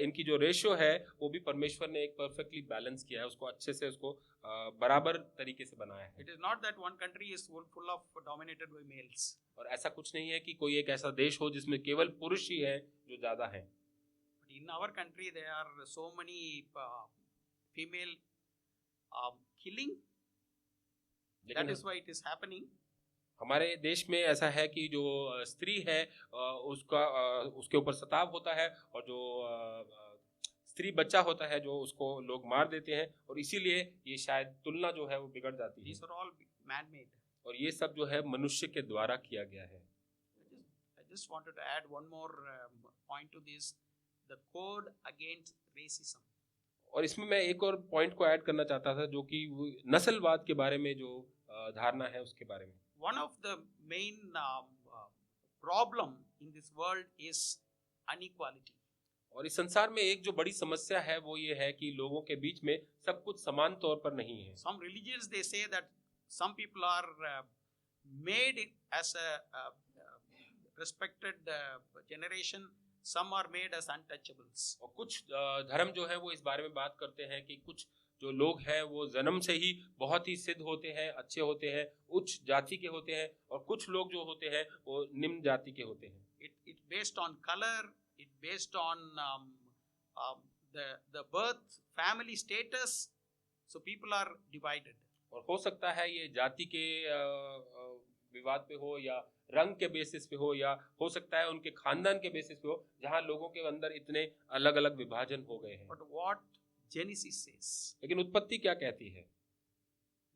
इनकी जो रेशियो है वो भी परमेश्वर ने एक परफेक्टली बैलेंस किया है, उसको अच्छे से उसको बराबर तरीके से बनाया है।
It is not that one country is full of dominated by males.
और ऐसा कुछ नहीं है कि कोई एक ऐसा देश हो जिसमें केवल पुरुष ही है जो ज्यादा है।
But in our country there are so many female killing. That is why it is happening.
हमारे देश में ऐसा है कि जो स्त्री है उसके ऊपर सताव होता है और जो स्त्री बच्चा होता है जो उसको लोग मार देते हैं और इसीलिए ये शायद तुलना जो है वो बिगड़ जाती है।
These are all man-made.
और ये सब जो है मनुष्य के द्वारा किया गया है।
I just wanted to add one more point to this. the code against racism.
और इसमें मैं एक और पॉइंट को ऐड करना चाहता था, जो कि वो नस्लवाद के बारे में जो धारणा है उसके बारे में।
One of the main problem in this world is inequality.
और इस संसार में एक जो बड़ी समस्या है वो ये है कि लोगों के बीच में सब कुछ समान तौर पर नहीं है।
Some religions, they say that some people are made as a respected generation, some are made as untouchables.
और कुछ धर्म जो है वो इस बारे में बात करते हैं कि कुछ जो लोग हैं वो जन्म से ही बहुत ही सिद्ध होते हैं, अच्छे होते हैं, उच्च जाति के होते हैं, और कुछ लोग जो होते हैं वो निम्न जाति के होते हैं।
It based on color, it based on the birth, family status. So people are divided.
और हो सकता है ये जाति के विवाद पे हो, या रंग के बेसिस पे हो, या हो सकता है उनके खानदान के बेसिस पे हो, जहाँ लोगों के अंदर इतने अलग अलग विभाजन हो गए हैं।
But what Genesis says,
लेकिन उत्पत्ति क्या कहती है?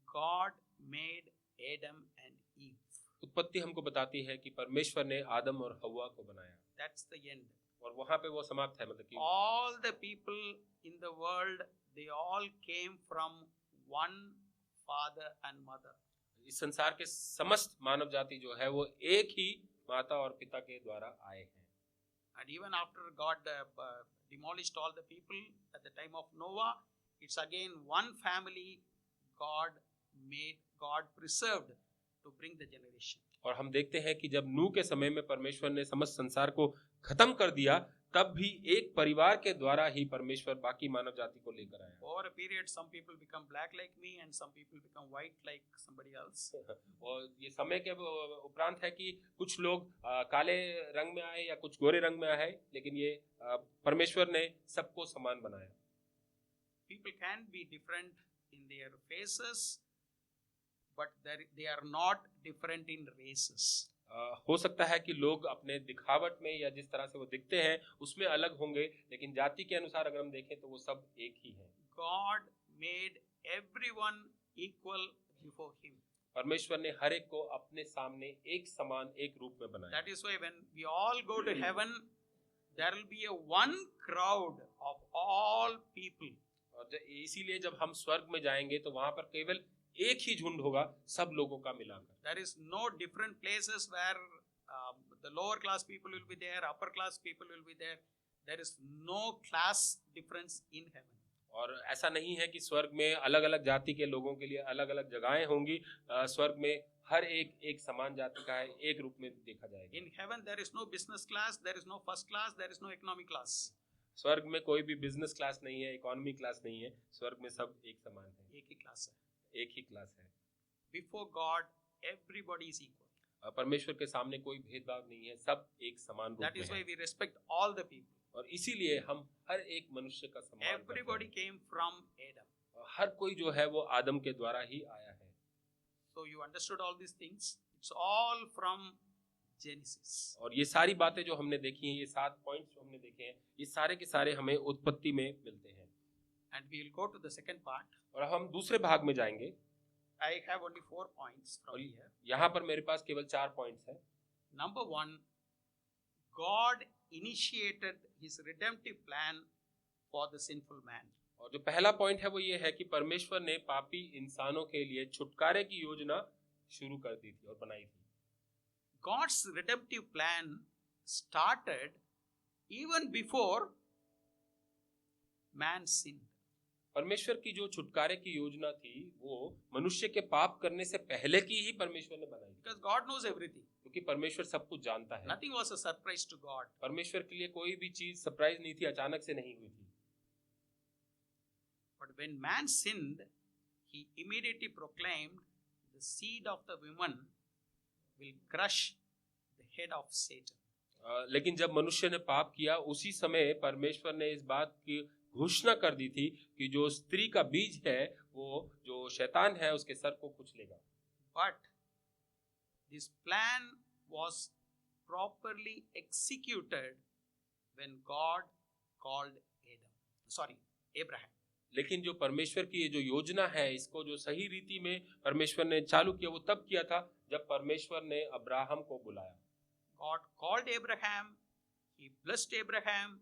God made Adam and Eve.
उत्पत्ति हमको बताती है कि परमेश्वर ने आदम और हव्वा को बनाया,
That's the end.
और वहां पे वो समाप्त है। मतलब कि
All the people in the world, they all came from one father and mother.
इस संसार के समस्त मानव जाति जो है वो एक ही माता और पिता के द्वारा आए हैं।
And even after God demolished all the people at the time of Noah, it's again one family God preserved to bring the generation.
और हम देखते हैं कि जब नूह के समय में परमेश्वर ने समस्त संसार को खत्म कर दिया, तब भी एक परिवार के द्वारा ही परमेश्वर बाकी मानव जाति को लेकर आया।
Over a period, some people become black like me and some people become white like somebody else.
और ये समय के उपरांत है कि कुछ लोग काले रंग में आए या कुछ गोरे रंग में आए, लेकिन ये परमेश्वर ने सबको समान बनाया।
People can be different in their faces, but they are not different in races.
हो सकता है कि लोग अपने दिखावट में या जिस तरह से वो दिखते हैं उसमें अलग होंगे, लेकिन जाति के अनुसार अगर हम देखें तो वो सब एक ही हैं।
God made everyone equal before Him.
परमेश्वर ने हर एक को अपने सामने एक समान, एक रूप में बनाया।
That is why when we all go to heaven, there will be a one crowd of all people.
और इसीलिए जब हम स्वर्ग में जाएंगे तो वहां पर केवल एक ही झुंड होगा, सब लोगों का मिलाकर।
There is no different places where the lower class people will be there, upper class people will be there. There is no class difference in heaven.
और ऐसा नहीं है कि स्वर्ग में अलग अलग जाति के लोगों के लिए अलग अलग जगहें होंगी। स्वर्ग में हर एक समान जाति का है, एक रूप में देखा जाएगा।
In heaven there is no business class, there is no first class, there is no economy class.
स्वर्ग में कोई भी बिजनेस क्लास नहीं है, इकोनॉमी क्लास नहीं है। स्वर्ग में सब एक समान है,
एक ही क्लास है,
एक ही क्लास है।
Before God, everybody is equal.
परमेश्वर के सामने कोई भेदभाव नहीं है, सब एक समान रूप में
That is why
है।
we respect all the people.
और इसीलिए हम हर एक मनुष्य का सम्मान करते
Everybody
हैं।
came from Adam.
हर कोई जो है वो आदम के द्वारा ही आया है।
So you understood all these things. It's all from Genesis.
और ये सारी बातें जो हमने देखी हैं, ये 7 पॉइंट्स जो हमने देखे हैं, ये सारे के सारे हमें उत्पत्ति में मिलते हैं।
And we will go to the second part.
और हम दूसरे भाग में जाएंगे।
I have only 4 points from
और
here.
यहाँ पर मेरे पास केवल 4 पॉइंट्स हैं।
Number 1, God initiated His redemptive plan for the sinful man.
और जो पहला पॉइंट है वो ये है कि परमेश्वर ने पापी इंसानों के लिए छुटकारे की योजना शुरू कर दी थी और बनाई थी।
God's redemptive plan started even before man sinned.
परमेश्वर की जो छुटकारे की योजना थी वो मनुष्य के पाप करने से पहले की ही परमेश्वर ने बनाई थी।
Because God knows everything.
क्योंकि परमेश्वर सब कुछ जानता है।
Nothing was a surprise to God.
परमेश्वर के लिए कोई भी चीज सरप्राइज नहीं थी, अचानक से नहीं हुई थी।
But when man sinned, He immediately proclaimed the seed of the woman will crush the head of Satan.
लेकिन जब मनुष्य ने पाप किया उसी समय परमेश्वर ने इस बात की घोषणा कर दी थी कि जो स्त्री का बीज है वो जो शैतान है उसके सर को कुचलेगा।
But this plan was properly executed when God called Abraham.
लेकिन जो परमेश्वर की ये जो योजना है, इसको जो सही रीति में परमेश्वर ने चालू किया वो तब किया था जब परमेश्वर ने अब्राहम को बुलाया।
God called Abraham, He blessed Abraham,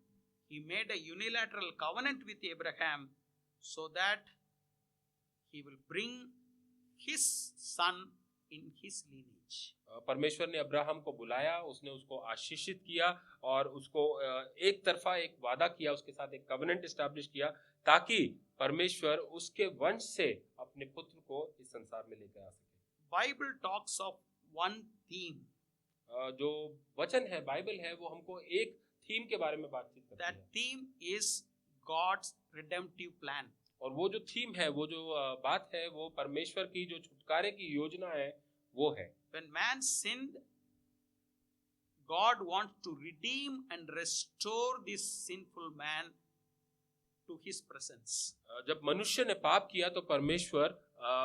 he made a unilateral covenant with Abraham so that he will bring his son in his lineage.
परमेश्वर ने अब्राहम को बुलाया, उसने उसको आशीषित किया और उसको एक तरफा एक वादा किया, उसके साथ एक कवेनेंट एस्टैब्लिश किया ताकि परमेश्वर उसके वंश से अपने पुत्र को इस संसार में लेकर आ सके।
Bible talks of one theme.
जो वचन है, बाइबल है, वो हमको एक थीम के बारे में बातचीत करती
That
है।
theme is God's redemptive plan.
और वो जो थीम है, वो जो बात है, वो परमेश्वर की जो छुटकारे की योजना है वो है।
When man sinned, God wants to redeem and restore this sinful man to his presence.
जब मनुष्य ने पाप किया तो परमेश्वर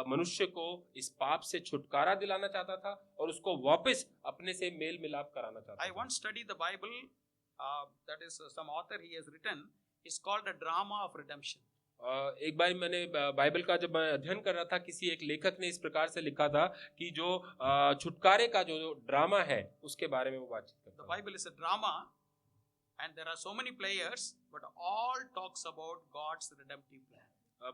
मनुष्य को इस पाप से छुटकारा दिलाना चाहता था और उसको वापस अपने से मेल मिलाप कराना चाहता
I
था।
once studied the Bible, that is some author he has written, it's called a drama of redemption.
एक बार मैंने बाइबल का जब मैं अध्ययन कर रहा था, किसी एक लेखक ने इस प्रकार से लिखा था कि जो छुटकारे का जो ड्रामा है उसके बारे में वो बातचीत
The
करता है।
Bible is a drama and there are so many players, but all talks about God's redemptive plan.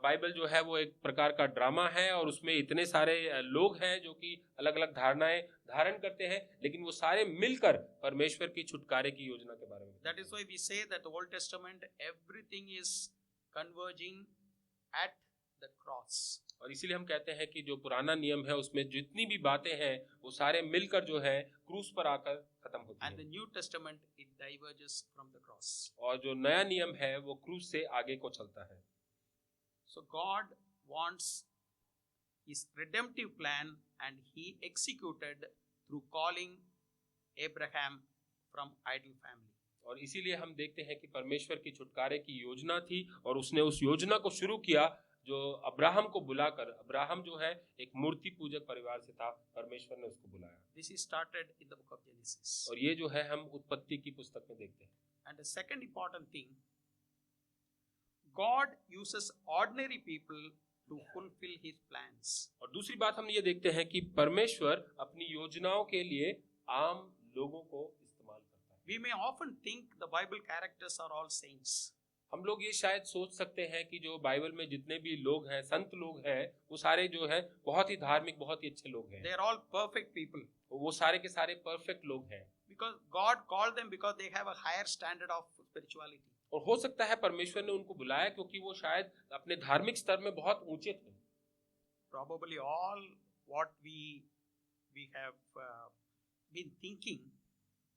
Bible जो है वो एक प्रकार का ड्रामा है और उसमें इतने सारे लोग हैं जो कि अलग अलग धारणाएं धारण करते हैं, लेकिन वो सारे मिलकर परमेश्वर की छुटकारे की योजना के बारे में।
That is why we say that the Old Testament, everything is converging at the cross.
और इसीलिए हम कहते हैं कि जो पुराना नियम है उसमें जितनी भी बातें हैं वो सारे मिलकर जो है क्रूस पर आकर खत्म होती
And the
हैं।
New Testament, it diverges from the cross.
और जो नया नियम है वो क्रूस से आगे को चलता है।
So God wants his redemptive plan and he executed through calling Abraham from idle family.
और इसीलिए हम देखते हैं कि परमेश्वर की छुटकारे की योजना थी और उसने उस योजना को शुरू किया जो अब्राहम को बुलाकर, अब्राहम जो है एक मूर्ति पूजक परिवार से था, परमेश्वर ने उसको बुलाया।
This is started in the book of Genesis.
और ये जो है हम उत्पत्ति की पुस्तक में देखते हैं।
And the second important thing, God uses ordinary people to fulfill his plans.
और दूसरी बात हम ये देखते हैं कि परमेश्वर अपनी योजनाओं के लिए आम लोगों को इस्तेमाल करता है।
We may often think the Bible characters are all saints.
हम लोग ये शायद सोच सकते हैं कि जो बाइबल में जितने भी लोग हैं, संत लोग हैं, वो सारे जो है बहुत ही धार्मिक, बहुत ही अच्छे लोग हैं।
They are all perfect people.
वो सारे के सारे परफेक्ट लोग हैं।
Because God called them because they have a higher standard of spirituality.
और हो सकता है परमेश्वर ने उनको बुलाया क्योंकि वो शायद अपने धार्मिक स्तर में बहुत ऊंचे थे।
Probably all what we have been thinking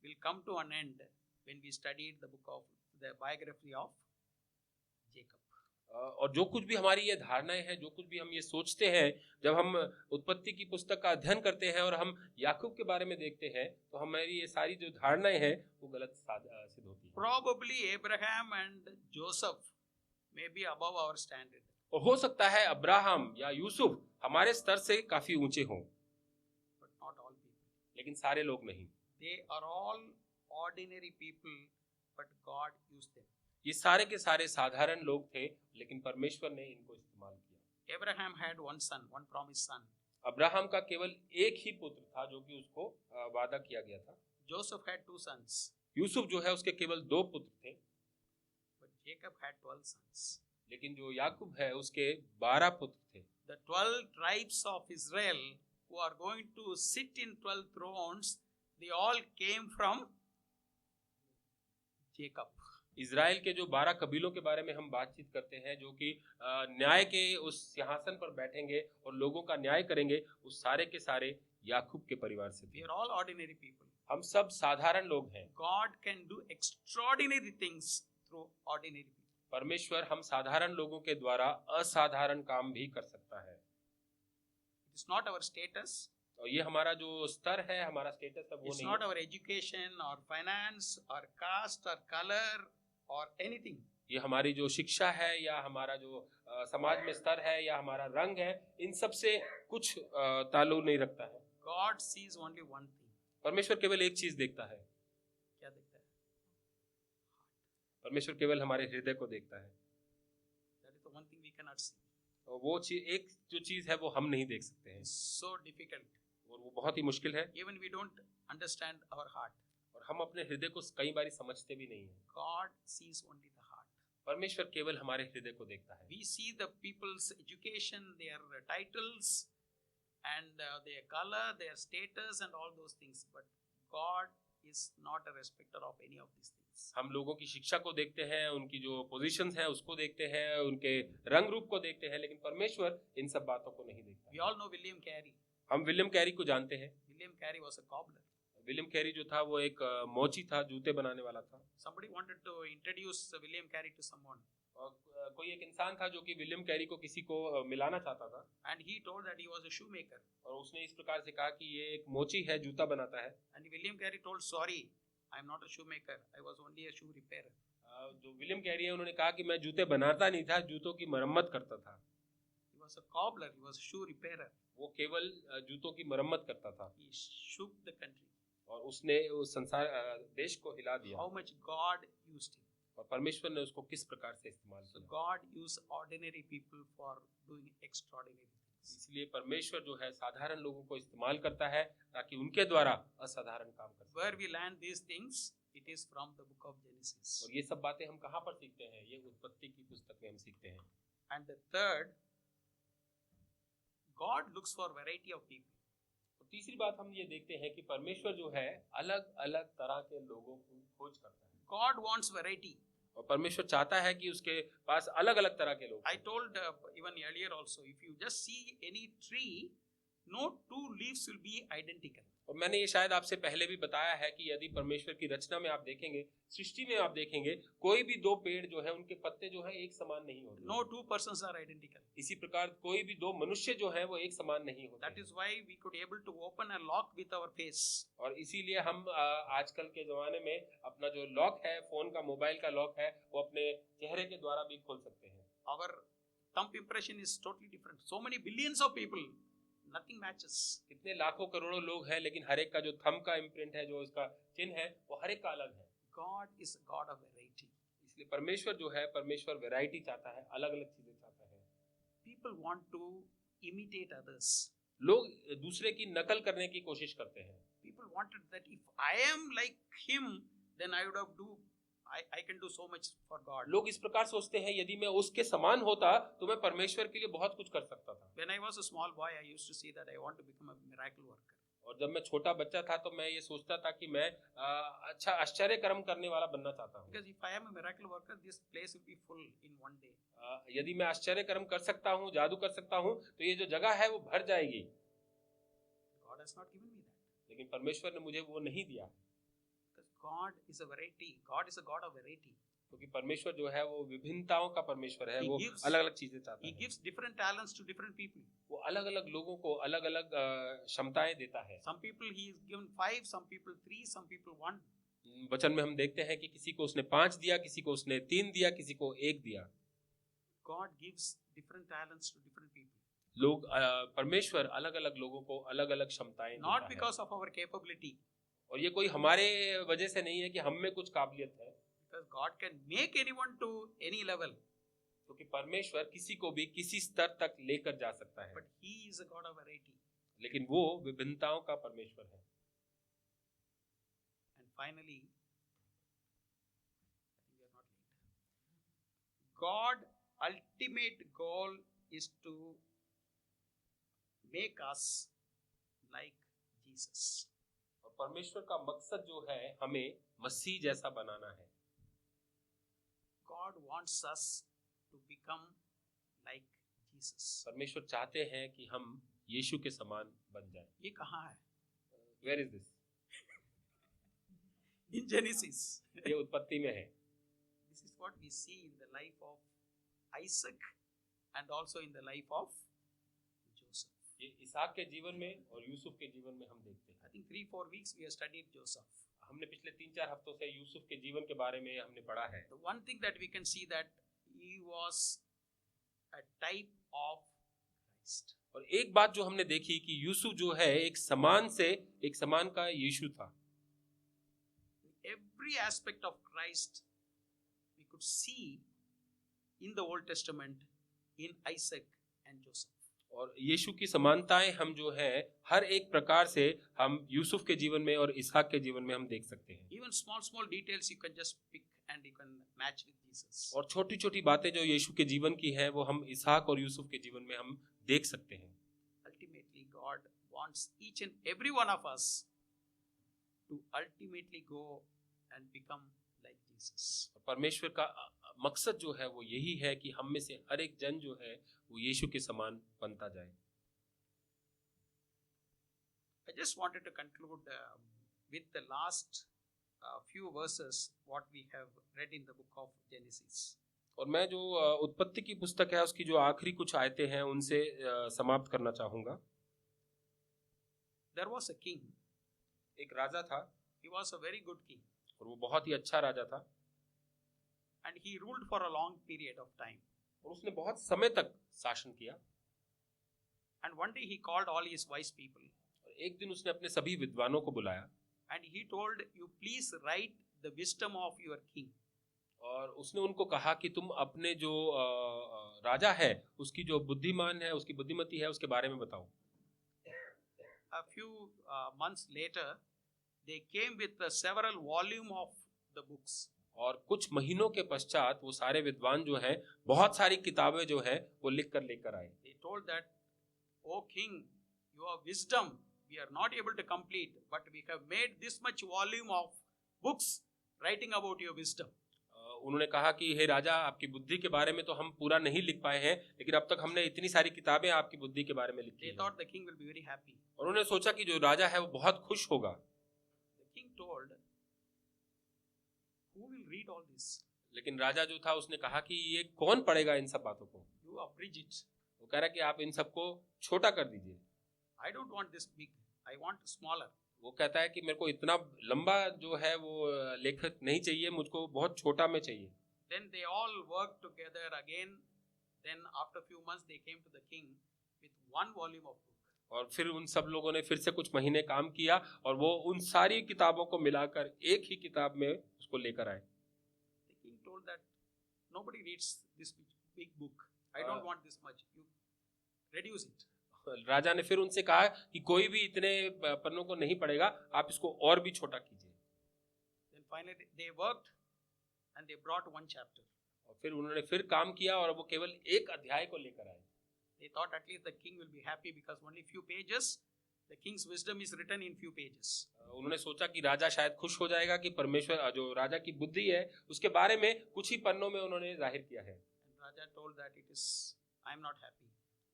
will come to an end when we studied the biography of Jacob.
और जो कुछ भी हमारी ये धारणाएं हैं, जो कुछ भी हम ये सोचते हैं, जब हम उत्पत्ति की पुस्तक का अध्ययन करते हैं और हम याकूब के बारे में देखते हैं तो हमारी ये सारी जो धारणाएं हैं वो गलत सिद्ध होती हैं।
Probably Abraham and Joseph may be above our standard.
और हो सकता है अब्राहम या यूसुफ हमारे स्तर से काफी ऊंचे हों,
But not all people.
लेकिन सारे लोग नहीं।
They are all ordinary people, but God used them.
ये सारे के सारे साधारण लोग थे, लेकिन परमेश्वर ने इनको इस्तेमाल किया।
Abraham had one son, one promised son.
Abraham का केवल एक ही पुत्र था जो कि उसको वादा किया गया था।
Joseph had 2 sons,
यूसुफ जो है उसके केवल 2 पुत्र थे,
but Jacob had 12 sons.
लेकिन जो याकूब है उसके 12 पुत्र थे।
The 12 tribes of Israel who are going to sit in 12 thrones, they all came from Jacob.
Israel के जो 12 कबीलों के बारे में हम बातचीत करते हैं जो कि न्याय के उस सिंहासन पर बैठेंगे और लोगों का न्याय करेंगे, उस सारे के सारे याकूब के परिवार से
We
थे।
are all ordinary people.
हम सब साधारण लोग हैं।
God can do extraordinary things through ordinary people.
परमेश्वर हम साधारण लोगों के द्वारा असाधारण काम भी कर सकता है।
It is not our status,
और ये हमारा जो स्तर है, हमारा स्टेटस है, वो
it's
नहीं
not
है।
our education or finance or caste or color or anything.
ये हमारी जो शिक्षा है या हमारा जो समाज में स्तर है या हमारा रंग है, इन सब से कुछ ताल्लुक नहीं रखता है।
God sees only one thing.
परमेश्वर केवल एक चीज देखता है।
क्या देखता है?
परमेश्वर केवल हमारे हृदय को देखता है।
That is the one thing we cannot see.
और वो चीज, एक जो चीज है वो हम नहीं देख सकते हैं
It's so difficult.
और वो बहुत ही मुश्किल है।
Even we don't understand our heart.
और हम अपने हृदय को कई बार समझते भी नहीं हैं।
God sees only the heart.
परमेश्वर केवल हमारे हृदय को देखता है।
We see the people's education, their titles, and their color, their status, and all those things. But God is not a respecter of any of these things.
हम लोगों की शिक्षा को देखते हैं, उनकी जो पोजीशंस है उसको देखते हैं, उनके रंग रूप को देखते हैं, लेकिन परमेश्वर इन सब बातों को नहीं देखता।
We all know William Carey.
हम विलियम कैरी को जानते हैं।
William Carey was a cobbler.
William Carey जो था वो एक मोची था, जूते बनाने वाला था।
Somebody wanted to introduce William Carey to someone,
और कोई एक इंसान था जो कि विलियम कैरी को किसी को मिलाना चाहता था,
and he told that he was a shoemaker.
और उसने इस प्रकार से कहा कि ये एक मोची है, जूता बनाता है।
And William Carey told, "Sorry, I am not a shoemaker. I was only a shoe repairer."
जो विलियम कैरी है उन्होंने कहा कि मैं जूते बनाता नहीं था, जूतों की मरम्मत करता था।
He was a cobbler. He was a shoe repairer.
वो केवल जूतों की मरम्मत करता था,
He shook the country.
और उसने उस संसार देश को हिला दिया।
How much God used him.
और परमेश्वर ने उसको किस प्रकार से इस्तेमाल
So
किया।
God used ordinary people for doing extraordinary things.
इसलिए परमेश्वर जो है साधारण लोगों को इस्तेमाल करता है ताकि उनके द्वारा असाधारण काम कर
Where
सके।
we learn these things, it is from the book of Genesis.
और ये सब बातें हम कहाँ पर सीखते हैं? ये उत्पत्ति की पुस्तक में हम सीखते हैं।
And the third, God looks for variety of people.
और तीसरी बात हम ये देखते हैं कि परमेश्वर जो है अलग अलग तरह के लोगों को खोज करता है।
God wants variety.
और परमेश्वर चाहता है कि उसके पास अलग अलग तरह के लोग
I told even earlier also, if you just see any tree, no two leaves will be identical.
और मैंने ये शायद आपसे पहले भी बताया है कि यदि परमेश्वर की रचना में आप देखेंगे, सृष्टि में आप देखेंगे, कोई भी दो पेड़ जो है उनके पत्ते जो है एक समान नहीं होते।
No two persons are identical.
इसी प्रकार कोई भी दो मनुष्य जो है वो एक समान नहीं होते।
That is why we could able to open a lock with our face.
और इसीलिए हम आजकल के जमाने में अपना जो लॉक है, फोन का, मोबाइल का लॉक है, वो अपने चेहरे के द्वारा भी खोल सकते हैं।
Our thumb impression is totally different. So many billions of people, nothing matches.
कितने लाखों करोड़ों लोग हैं, लेकिन हर एक का जो थंब का इम्प्रिंट है, जो उसका चिन्ह है, वो हर एक का अलग है।
God is a God of variety.
इसलिए परमेश्वर जो है, परमेश्वर वैरायटी चाहता है, अलग अलग चीजें चाहता है।
People want to imitate others.
लोग दूसरे की नकल करने की कोशिश करते हैं।
People wanted that if I am like him, then I would have I can do so much for God.
लोग इस प्रकार सोचते हैं, यदि मैं उसके समान होता तो मैं परमेश्वर के लिए बहुत कुछ कर सकता था।
When I was a small boy, I used to say that I want to become a miracle worker.
और जब मैं छोटा बच्चा था तो मैं ये सोचता था कि मैं अच्छा आश्चर्य कर्म करने वाला बनना चाहता हूँ।
Because if I am a miracle worker, this place will be full in one day.
यदि मैं आश्चर्य कर्म कर सकता हूँ, जादू कर सकता हूँ, तो ये जो जगह है वो भर जाएगी।
God has not given me that.
लेकिन परमेश्वर ने मुझे वो नहीं दिया।
Because God is a variety. God is a God of variety.
क्योंकि परमेश्वर जो है वो विभिन्नताओं का परमेश्वर है,
He
वो
gives-
अलग अलग चीजें चाहता
He
है।
gives different talents to different people.
वो अलग अलग लोगों को अलग अलग क्षमताएं देता है।
Some people He has given 5, some people 3, some people 1.
वचन में हम देखते हैं कि किसी को उसने 5 दिया, किसी को उसने 3 दिया, किसी को 1 दिया।
God gives different talents to different people.
लोग परमेश्वर अलग अलग लोगों को अलग अलग क्षमताएं देता
Not
है।
because of our capability.
और ये कोई हमारे वजह से नहीं है कि हम में कुछ काबिलियत है,
Because God can make anyone to any level.
क्योंकि परमेश्वर किसी को भी किसी स्तर तक लेकर जा सकता है,
But He is a God of variety.
लेकिन वो विभिन्नताओं का परमेश्वर है।
And finally, I think we are not late. God' ultimate goal is to make us like Jesus.
और परमेश्वर का मकसद जो है हमें मसीह जैसा बनाना है।
God wants us to become like Jesus.
परमेश्वर चाहते हैं कि हम यीशु के समान बन जाएं।
ये कहाँ है?
Where is this?
In Genesis.
ये उत्पत्ति में है।
This is what we see in the life of Isaac and also in the life of Joseph.
ये इसहाक के जीवन में और यूसुफ के जीवन में हम देखते हैं।
I think 3-4 weeks we have studied Joseph.
हमने पिछले 3-4 हफ्तों से यूसुफ के जीवन के बारे में हमने पढ़ा है।
The one thing that we can see that he was a type of Christ.
और एक बात जो हमने देखी कि यूसुफ जो है एक समान का यीशु था।
Every aspect of Christ we could see in the Old Testament in Isaac and Joseph.
और यीशु की समानताएं हम जो है हर एक प्रकार से हम यूसुफ के जीवन में और इसहाक के जीवन में हम देख सकते हैं।
Even small details you can just pick and you can match with Jesus.
और छोटी छोटी बातें जो यीशु के जीवन की है वो हम इसहाक और यूसुफ के जीवन में हम देख सकते हैं।
Ultimately, God wants each and every one of us to ultimately go and become like Jesus.
परमेश्वर का मकसद जो है वो यही है कि हम में से हर एक जन जो है वो यीशु के समान बनता जाए।
I just wanted to conclude with the last few verses what we have read in the book of Genesis.
और मैं जो उत्पत्ति की पुस्तक है उसकी जो आखिरी कुछ आयतें हैं उनसे समाप्त करना चाहूंगा।
There was a king.
एक राजा था।
He was a very good king.
और वो बहुत ही अच्छा राजा था।
And he ruled for a long period of time.
और उसने बहुत समय तक शासन किया।
And one day he called all his wise people.
और एक दिन उसने अपने सभी विद्वानों को बुलाया।
And he told, you please write the wisdom of your king.
और उसने उनको कहा कि तुम अपने जो राजा है उसकी जो बुद्धिमान है उसकी बुद्धिमती है उसके बारे में बताओ।
A few months later, they came with several volume of the books.
और कुछ महीनों के पश्चात वो सारे विद्वान जो हैं बहुत सारी किताबें जो हैं वो लिख कर लेकर आए।
They told that, O king, your wisdom we are not able to complete, but we have made this much volume of books writing about your wisdom.
उन्होंने कहा कि हे राजा आपकी बुद्धि के बारे में तो हम पूरा नहीं लिख पाए हैं, लेकिन अब तक हमने इतनी सारी किताबें आपकी बुद्धि के बारे में लिखी
They
हैं।
thought the king will be very happy.
और उन्होंने सोचा कि जो राजा है वो बहुत खुश होगा।
The king told, who will read all this?
लेकिन राजा जो था उसने कहा कि ये कौन पढ़ेगा इन सब बातों को।
You abridge it.
वो कह रहा कि आप इन सबको छोटा कर दीजिए।
I don't want this big. I want smaller.
वो कहता है कि मेरे को इतना लंबा जो है वो लेखक नहीं चाहिए, मुझको बहुत छोटा में चाहिए।
Then they all worked together again. Then after a few months they came to the king with one volume of book.
और फिर उन सब लोगों ने फिर से कुछ महीने काम किया और वो उन सारी किताबों को मिलाकर एक ही किताब में उसको लेकर आए।
The king told that nobody reads this big book. I don't want this much. You reduce it.
राजा ने फिर उनसे कहा कि कोई भी इतने पन्नों को नहीं पढ़ेगा, आप इसको और भी छोटा कीजिए।
Then finally they worked and they brought one chapter.
और फिर उन्होंने फिर काम किया और वो केवल एक अध्याय को लेकर आए।
They thought at least the king will be happy because only few pages. The king's wisdom is written in few pages.
उन्होंने सोचा कि राजा शायद खुश हो जाएगा कि परमेश्वर जो राजा की बुद्धि है उसके बारे में कुछ ही पन्नों में उन्होंने जाहिर किया है।
And Raja told that it is, I am not happy.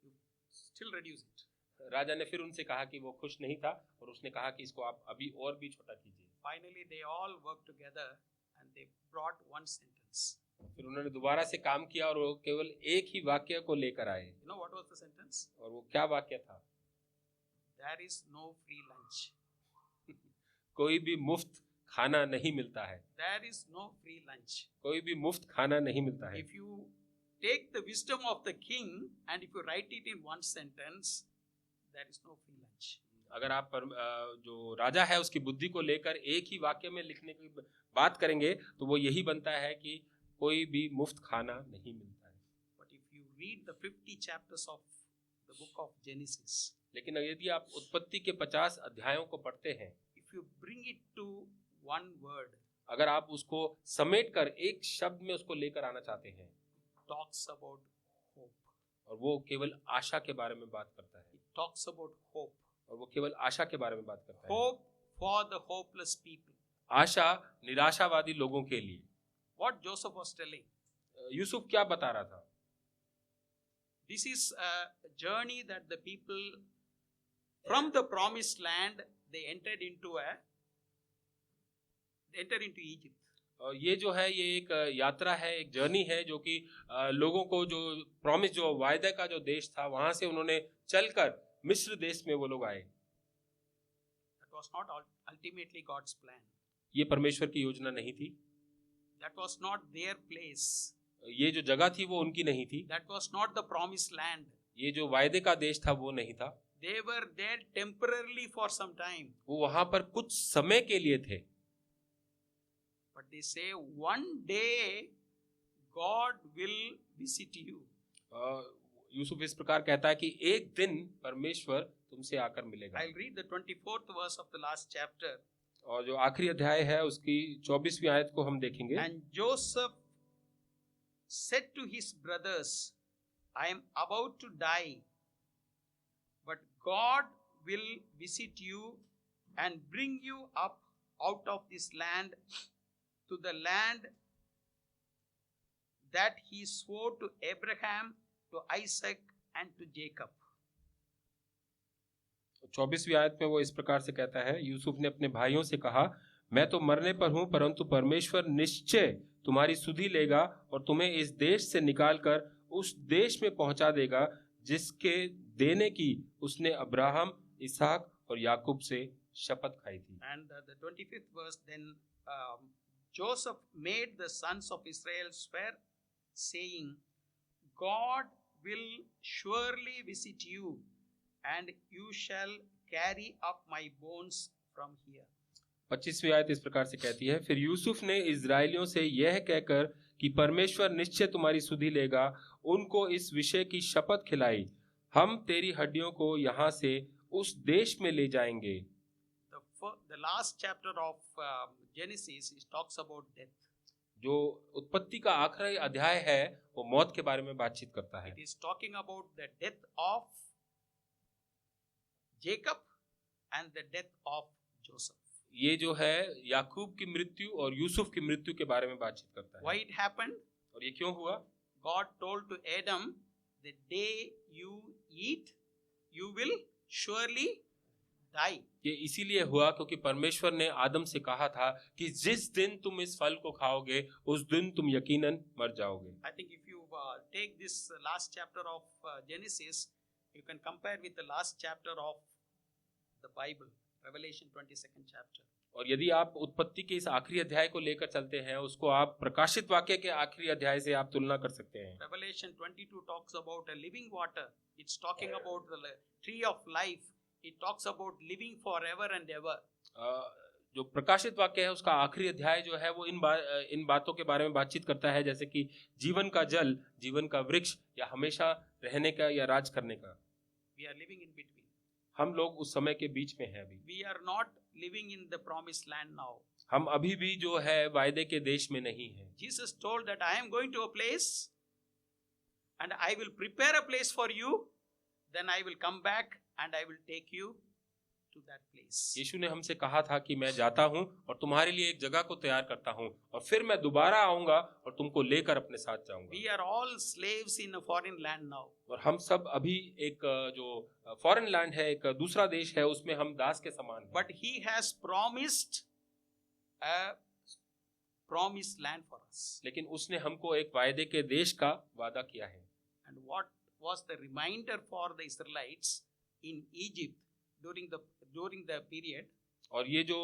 You still reduce it.
राजा ने फिर उनसे कहा कि वो खुश नहीं था और उसने कहा कि इसको आप अभी और भी छोटा कीजिए।
Finally they all worked together and they brought one sentence.
फिर उन्होंने दोबारा से काम किया और वो केवल एक ही वाक्य को लेकर आए।
You know what was the sentence?
और वो क्या वाक्य था?
There is no free lunch.
कोई भी मुफ्त खाना नहीं मिलता है।
There is no free lunch.
कोई भी मुफ्त खाना नहीं मिलता है।
If you take the wisdom of the king and if you write it in one sentence, there is no free lunch.
अगर आप जो राजा है उसकी बुद्धि को लेकर एक ही वाक्य में लिखने की बात करेंगे तो वो यही बनता है कि कोई भी मुफ्त खाना नहीं मिलता है।
But if you read the 50 chapters of the book of Genesis,
लेकिन यदि आप उत्पत्ति के 50 अध्यायों को पढ़ते हैं,
if you bring it to one word,
अगर आप उसको समेट कर एक शब्द में उसको लेकर आना चाहते हैं,
talks about hope.
और वो केवल आशा के बारे में बात करता है।
It talks about hope.
और वो केवल आशा के बारे में बात करता है।
Hope for the hopeless people.
आशा निराशावादी लोगों के लिए।
What Joseph was telling.
Yusuf क्या बता रहा था?
This is a journey that the people from the promised land they entered into Egypt.
और ये जो है ये एक यात्रा है, एक जर्नी है जो कि लोगों को जो प्रॉमिस जो वायदे का जो देश था वहां से उन्होंने चलकर मिस्र देश में वो लोग आए।
That was not ultimately God's plan.
ये परमेश्वर की योजना नहीं थी।
That was not their place.
ये जो जगह थी वो उनकी नहीं थी।
That was not the promised land.
ये जो वायदे का देश था वो नहीं था।
They were there temporarily for some time.
वो वहां पर कुछ समय के लिए थे।
But they say one day God will visit you.
Yusuf इस प्रकार कहता है कि एक दिन परमेश्वर तुमसे आकर मिलेगा।
I'll read the 24th verse of the last chapter.
और जो आखिरी अध्याय है उसकी 24वीं आयत को हम देखेंगे।
And Joseph said to his brothers, I am about to die, but God will visit you and bring you up out of this land to the land that he swore to Abraham, to Isaac and to Jacob.
24वीं आयत में वो इस प्रकार से कहता है, यूसुफ ने अपने भाइयों से कहा, मैं तो मरने पर हूं, परंतु परमेश्वर निश्चय तुम्हारी सुधि लेगा और तुम्हें इस देश से निकालकर उस देश में पहुंचा देगा जिसके देने की उसने अब्राहम, इसहाक और याकूब से शपथ खाई थी।
And the 25th verse, then Joseph made the sons of Israel swear, saying, God will surely visit you, and you shall carry up my bones from here.
25वीं आयत इस प्रकार से कहती है, फिर यूसुफ ने इजराइलियों से यह कहकर कि परमेश्वर निश्चय तुम्हारी सुधि लेगा, उनको इस विषय की शपथ खिलाई, हम तेरी हड्डियों को यहाँ से उस देश में ले जाएंगे।
The last chapter of Genesis talks about death.
जो उत्पत्ति का आखिरी अध्याय है वो मौत के बारे में बातचीत करता है।
It is talking about the death of Jacob and the death of Joseph.
ये जो है याकूब की मृत्यु और यूसुफ की मृत्यु के बारे में बातचीत करता है।
Why it happened?
और ये क्यों हुआ?
God told to Adam, the day you eat, you will surely die.
ये इसीलिए हुआ क्योंकि परमेश्वर ने आदम से कहा था कि जिस दिन तुम इस फल को खाओगे उस दिन तुम यकीनन मर जाओगे।
I think if you take this last chapter of Genesis, you can compare with the last chapter of the Bible, Revelation 22nd chapter.
और यदि आप उत्पत्ति के इस आखिरी अध्याय को लेकर चलते हैं उसको आप प्रकाशित वाक्य के आखिरी अध्याय से आप तुलना कर सकते हैं।
Revelation 22 talks about a living water. It's talking about the tree of life. It talks about living forever and ever.
जो प्रकाशित वाक्य है उसका आखिरी अध्याय जो है वो इन बातों के बारे में बातचीत करता है, जैसे कि जीवन का जल, जीवन का वृक्ष, या हमेशा रहने का या राज करने का।
We are living in between.
हम लोग उस समय के बीच में हैं अभी।
We are not living in the promised land now.
हम अभी भी जो है वायदे के देश में नहीं हैं।
Jesus told that I am going to a place and I will prepare a place for you, then I will come back and I will take you to that place.
यीशु ने हमसे कहा था कि मैं जाता हूं और तुम्हारे लिए एक जगह को तैयार करता हूं और फिर मैं दोबारा आऊंगा और तुमको लेकर अपने साथ जाऊंगा।
We are all slaves in a foreign land now.
और हम सब अभी एक जो फॉरेन लैंड है, एक दूसरा देश है, उसमें हम दास के समान हैं।
But he has promised a promised land for us.
लेकिन उसने हमको एक वायदे के देश का वादा किया है।
And what was the reminder for the Israelites in Egypt during the period?
और ये जो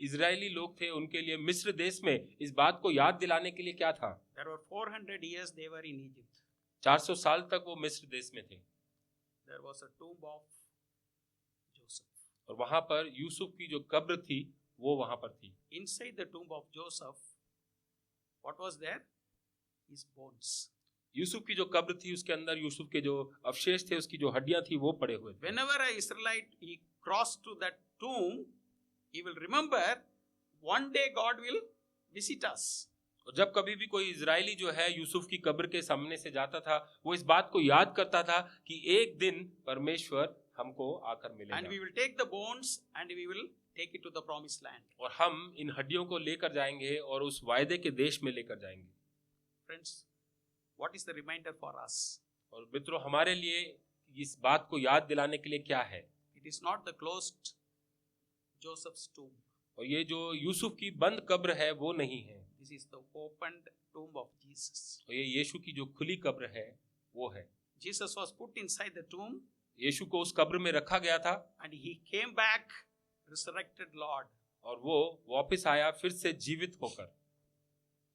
इजरायली लोग थे उनके लिए मिस्र देश में इस बात को याद दिलाने के लिए क्या था?
There were 400 years they were in Egypt.
400 साल तक वो मिस्र देश में थे।
There was a tomb of Joseph.
और वहां पर यूसुफ की जो कब्र थी वो वहां पर थी।
Inside the tomb of Joseph, what was there? His bones.
Yusuf की जो कब्र थी उसके अंदर यूसुफ के जो अवशेष थे, उसकी जो हड्डियां थी वो पड़े हुए थे।
Whenever an Israelite he crossed to that tomb, he will remember one day God will visit us.
और जब कभी भी कोई इजरायली जो है यूसुफ की कब्र के सामने से जाता था वो इस बात को याद करता था कि एक दिन परमेश्वर हमको आकर मिलेगा।
And we will take the bones and we will take it to the promised land.
और हम इन हड्डियों को लेकर जाएंगे और उस वायदे के देश में लेकर जाएंगे।
Friends, what is the reminder for us?
और मित्रों, हमारे लिए इस बात को याद दिलाने के लिए क्या है?
It is not the closed Joseph's tomb.
और ये जो यूसुफ की बंद कब्र है वो नहीं है।
This is the opened tomb of Jesus.
और ये यीशु की जो खुली कब्र है वो है।
Jesus was put inside the tomb.
यीशु को उस कब्र में रखा गया था।
And he came back resurrected Lord.
और वो वापस आया फिर से जीवित होकर।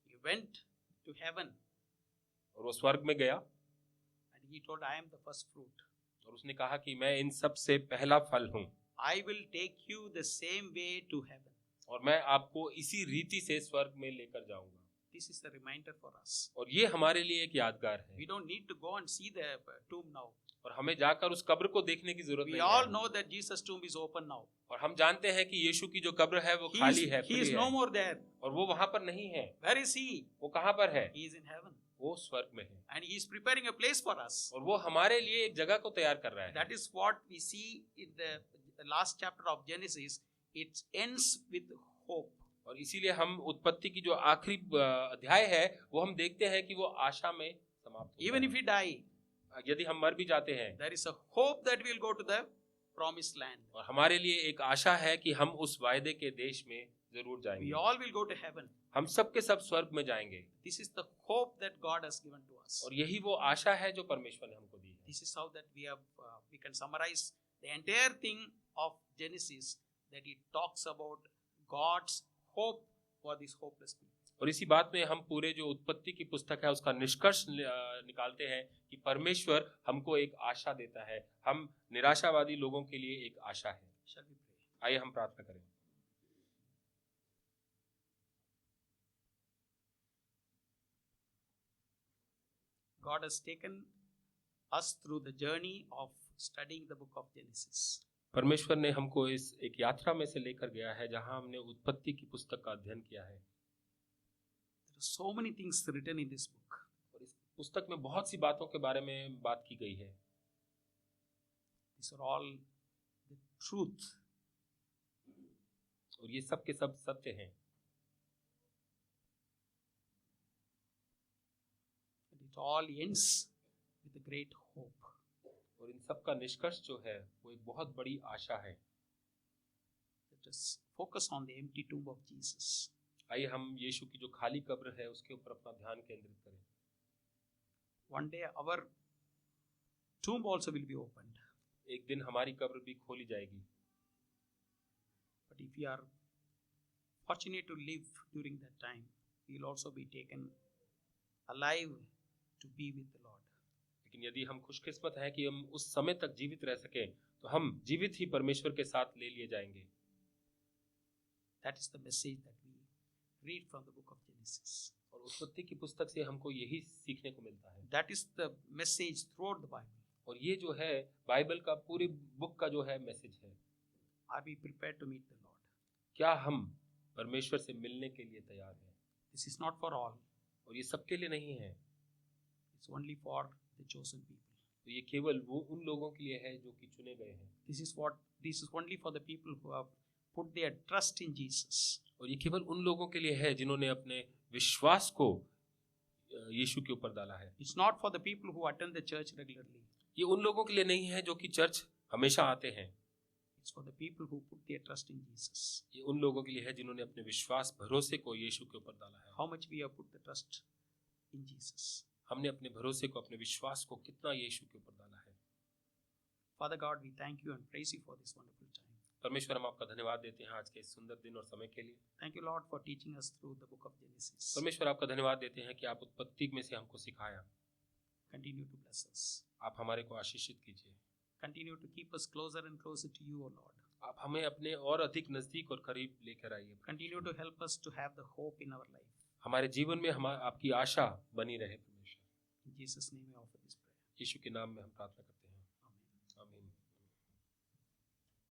He went to heaven.
और वो स्वर्ग में गया।
And he told, I am the first fruit.
और उसने कहा कि मैं इन सब से पहला फल हूँ।
I will take you the same way to heaven.
और मैं आपको इसी रीति से स्वर्ग में लेकर जाऊंगा।
This is a reminder for us.
और ये हमारे लिए एक यादगार है।
We don't need to go and see the tomb now.
और हमें जाकर उस कब्र को देखने की जरूरत
We
नहीं
all
है।
know that Jesus' tomb is open now.
और हम जानते हैं कि यीशु की जो कब्र है वो
He
खाली है,
is
खुली
no
है,
more there.
और वो वहां पर नहीं है।
Where is he?
वो कहाँ पर है?
He is in heaven.
वो स्वर्ग में है,
And he is preparing a place for us.
और वो हमारे लिए एक जगह को तैयार कर रहा है।
That is what we see in the last chapter of Genesis. It ends with hope.
और इसीलिए हम उत्पत्ति की जो आखिरी अध्याय है वो हम देखते हैं कि वो आशा में समाप्त होता
Even
है।
if we die,
यदि हम मर भी जाते हैं,
there is a hope that we will go to the promised land.
और हमारे लिए एक आशा है कि हम उस वायदे के देश में जरूर
We
जाएंगे।
all will go to heaven.
हम सब के सब स्वर्ग में जाएंगे,
This is the hope that God has given to us.
और यही वो आशा है जो परमेश्वर ने हमको दी है।
This is how that we can summarize the entire thing of Genesis, that it talks about God's hope for these hopeless people.
और इसी बात में हम पूरे जो उत्पत्ति की पुस्तक है उसका निष्कर्ष निकालते हैं कि परमेश्वर हमको एक आशा देता है, हम निराशावादी लोगों के लिए एक आशा है।
Shall we pray?
आइए हम प्रार्थना करें।
God has taken us through the journey of studying the book of Genesis.
परमेश्वर ने हमको इस एक यात्रा में से लेकर गया है जहां हमने उत्पत्ति की पुस्तक का अध्ययन किया है।
There are so many things written in this book.
और इस पुस्तक में बहुत सी बातों के बारे में बात की गई है।
These are all the truth.
और ये सब के सब सत्य हैं।
And it all ends with a great hope.
और इन सब का निष्कर्ष जो है वो एक बहुत बड़ी आशा है।
Let us focus on the empty tomb of Jesus.
आइए हम यीशु की जो खाली कब्र है उसके ऊपर अपना ध्यान केंद्रित करें।
One day our tomb also will be opened.
एक दिन हमारी कब्र भी खोली जाएगी।
But if we are fortunate to live during that time, we will also be taken alive to be with the Lord.
लेकिन यदि हम खुशकिस्मत हैं कि हम उस समय तक जीवित रह सकें तो हम जीवित ही परमेश्वर के साथ ले लिए जाएंगे।
That is the message that we read from the book of Genesis.
और उत्पत्ति की पुस्तक से हमको यही सीखने को मिलता है।
That is the message throughout the Bible.
और ये जो है बाइबल का पूरी बुक का जो है मैसेज है।
Are we prepared to meet the Lord?
क्या हम परमेश्वर से मिलने के लिए तैयार हैं?
This is not for all.
और ये सबके लिए नहीं है,
It's only for the chosen people.
तो ये केवल वो उन लोगों के लिए है जो कि चुने गए हैं।
This is only for the people who have put their trust in Jesus.
और ये केवल उन लोगों के लिए है जिन्होंने अपने विश्वास को यीशु के ऊपर डाला है।
It's not for the people who attend the church regularly.
ये उन लोगों के लिए नहीं है जो कि चर्च हमेशा आते हैं।
It's for the people who put their trust in Jesus.
ये उन लोगों के लिए है जिन्होंने अपने विश्वास भरोसे को यीशु के ऊपर डाला है।
How much we have put the trust in Jesus.
हमने अपने भरोसे को, अपने विश्वास को कितना यीशु के ऊपर डाला है।
Father God, we thank you and praise you for this wonderful time.
परमेश्वर हम आपका धन्यवाद देते हैं आज के इस सुंदर दिन और समय के लिए।
Thank you, Lord, for teaching us through the book of Genesis.
परमेश्वर आपका धन्यवाद देते हैं कि आप उत्पत्ति में से हमको सिखाया।
Continue to bless us.
आप हमारे को आशीषित कीजिए।
Continue to keep us closer and closer to you, O Lord.
आप हमें अपने और अधिक नजदीक और करीब लेकर आइए।
Continue to help us to have the hope in our life.
हमारे जीवन में हम आपकी आशा बनी रहे। परमेश्वर
In Jesus' name I offer this prayer.
यीशु के नाम में हम प्रार्थना करते हैं।